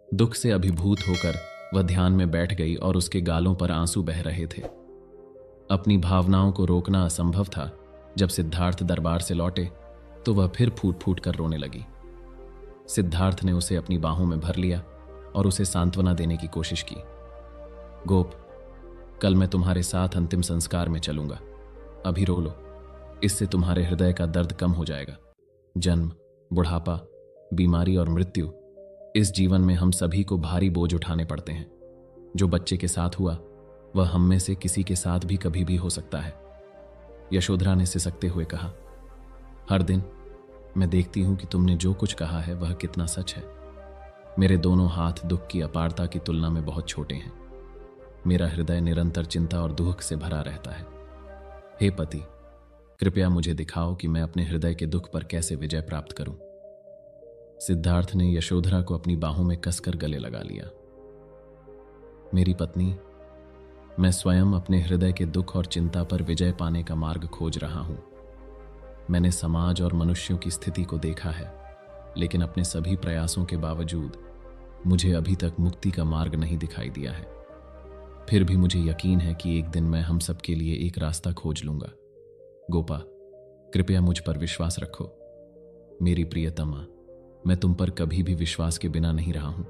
दुख से अभिभूत होकर वह ध्यान में बैठ गई और उसके गालों पर आंसू बह रहे थे। अपनी भावनाओं को रोकना असंभव था। जब सिद्धार्थ दरबार से लौटे तो वह फिर फूट फूट कर रोने लगी। सिद्धार्थ ने उसे अपनी बाहों में भर लिया और उसे सांत्वना देने की कोशिश की। गोप, कल मैं तुम्हारे साथ अंतिम संस्कार में चलूंगा। अभी रो लो, इससे तुम्हारे हृदय का दर्द कम हो जाएगा। जन्म, बुढ़ापा, बीमारी और मृत्यु, इस जीवन में हम सभी को भारी बोझ उठाने पड़ते हैं। जो बच्चे के साथ हुआ वह हम में से किसी के साथ भी कभी भी हो सकता है। यशोधरा ने सिसकते हुए कहा, हर दिन मैं देखती हूं कि तुमने जो कुछ कहा है वह कितना सच है। मेरे दोनों हाथ दुख की अपारता की तुलना में बहुत छोटे हैं। मेरा हृदय निरंतर चिंता और दुख से भरा रहता है। हे पति, कृपया मुझे दिखाओ कि मैं अपने हृदय के दुख पर कैसे विजय प्राप्त करूं। सिद्धार्थ ने यशोधरा को अपनी बाहों में कसकर गले लगा लिया। मेरी पत्नी, मैं स्वयं अपने हृदय के दुख और चिंता पर विजय पाने का मार्ग खोज रहा हूं। मैंने समाज और मनुष्यों की स्थिति को देखा है, लेकिन अपने सभी प्रयासों के बावजूद मुझे अभी तक मुक्ति का मार्ग नहीं दिखाई दिया है। फिर भी मुझे यकीन है कि एक दिन मैं हम सबके लिए एक रास्ता खोज लूंगा। गोपा, कृपया मुझ पर विश्वास रखो। मेरी प्रियतमा, मैं तुम पर कभी भी विश्वास के बिना नहीं रहा हूं।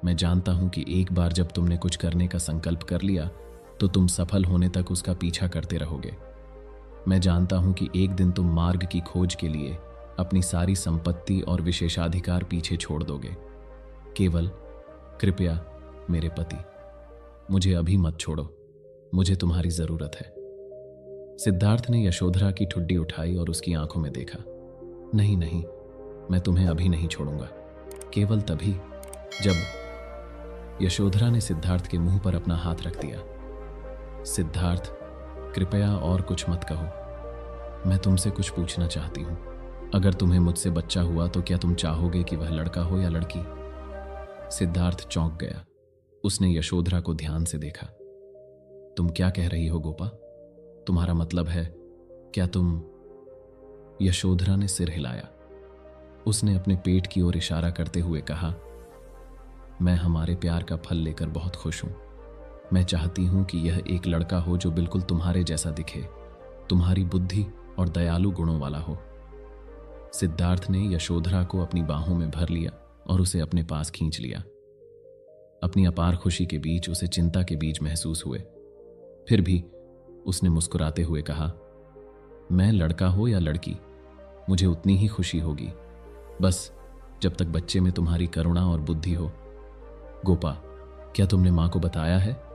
मैं जानता हूं कि एक बार जब तुमने कुछ करने का संकल्प कर लिया तो तुम सफल होने तक उसका पीछा करते रहोगे। मैं जानता हूं कि एक दिन तुम मार्ग की खोज के लिए अपनी सारी संपत्ति और विशेषाधिकार पीछे छोड़ दोगे। केवल कृपया मेरे पति, मुझे अभी मत छोड़ो, मुझे तुम्हारी जरूरत है। सिद्धार्थ ने यशोधरा की ठुड्डी उठाई और उसकी आंखों में देखा। नहीं नहीं, मैं तुम्हें अभी नहीं छोड़ूंगा, केवल तभी जब। यशोधरा ने सिद्धार्थ के मुंह पर अपना हाथ रख दिया। सिद्धार्थ, कृपया और कुछ मत कहो। मैं तुमसे कुछ पूछना चाहती हूं। अगर तुम्हें मुझसे बच्चा हुआ तो क्या तुम चाहोगे कि वह लड़का हो या लड़की? सिद्धार्थ चौंक गया। उसने यशोधरा को ध्यान से देखा। तुम क्या कह रही हो गोपा? तुम्हारा मतलब है, क्या तुम? यशोधरा ने सिर हिलाया। उसने अपने पेट की ओर इशारा करते हुए कहा, मैं हमारे प्यार का फल लेकर बहुत खुश हूं। मैं चाहती हूं कि यह एक लड़का हो जो बिल्कुल तुम्हारे जैसा दिखे, तुम्हारी बुद्धि और दयालु गुणों वाला हो। सिद्धार्थ ने यशोधरा को अपनी बाहों में भर लिया और उसे अपने पास खींच लिया। अपनी अपार खुशी के बीच उसे चिंता के बीज महसूस हुए। फिर भी उसने मुस्कुराते हुए कहा, मैं लड़का हो या लड़की, मुझे उतनी ही खुशी होगी, बस जब तक बच्चे में तुम्हारी करुणा और बुद्धि हो। गोपा, क्या तुमने मां को बताया है?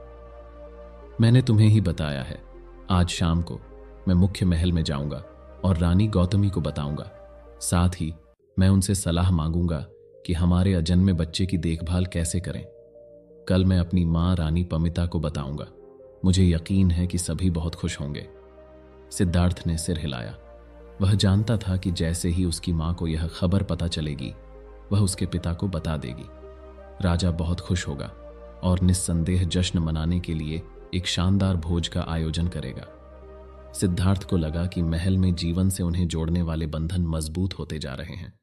मैंने तुम्हें ही बताया है। आज शाम को मैं मुख्य महल में जाऊंगा और रानी गौतमी को बताऊंगा। साथ ही मैं उनसे सलाह मांगूंगा कि हमारे अजन्मे बच्चे की देखभाल कैसे करें। कल मैं अपनी मां रानी पमिता को बताऊंगा। मुझे यकीन है कि सभी बहुत खुश होंगे। सिद्धार्थ ने सिर हिलाया। वह जानता था कि जैसे ही उसकी मां को यह खबर पता चलेगी, वह उसके पिता को बता देगी। राजा बहुत खुश होगा और निस्संदेह जश्न मनाने के लिए एक शानदार भोज का आयोजन करेगा। सिद्धार्थ को लगा कि महल में जीवन से उन्हें जोड़ने वाले बंधन मजबूत होते जा रहे हैं।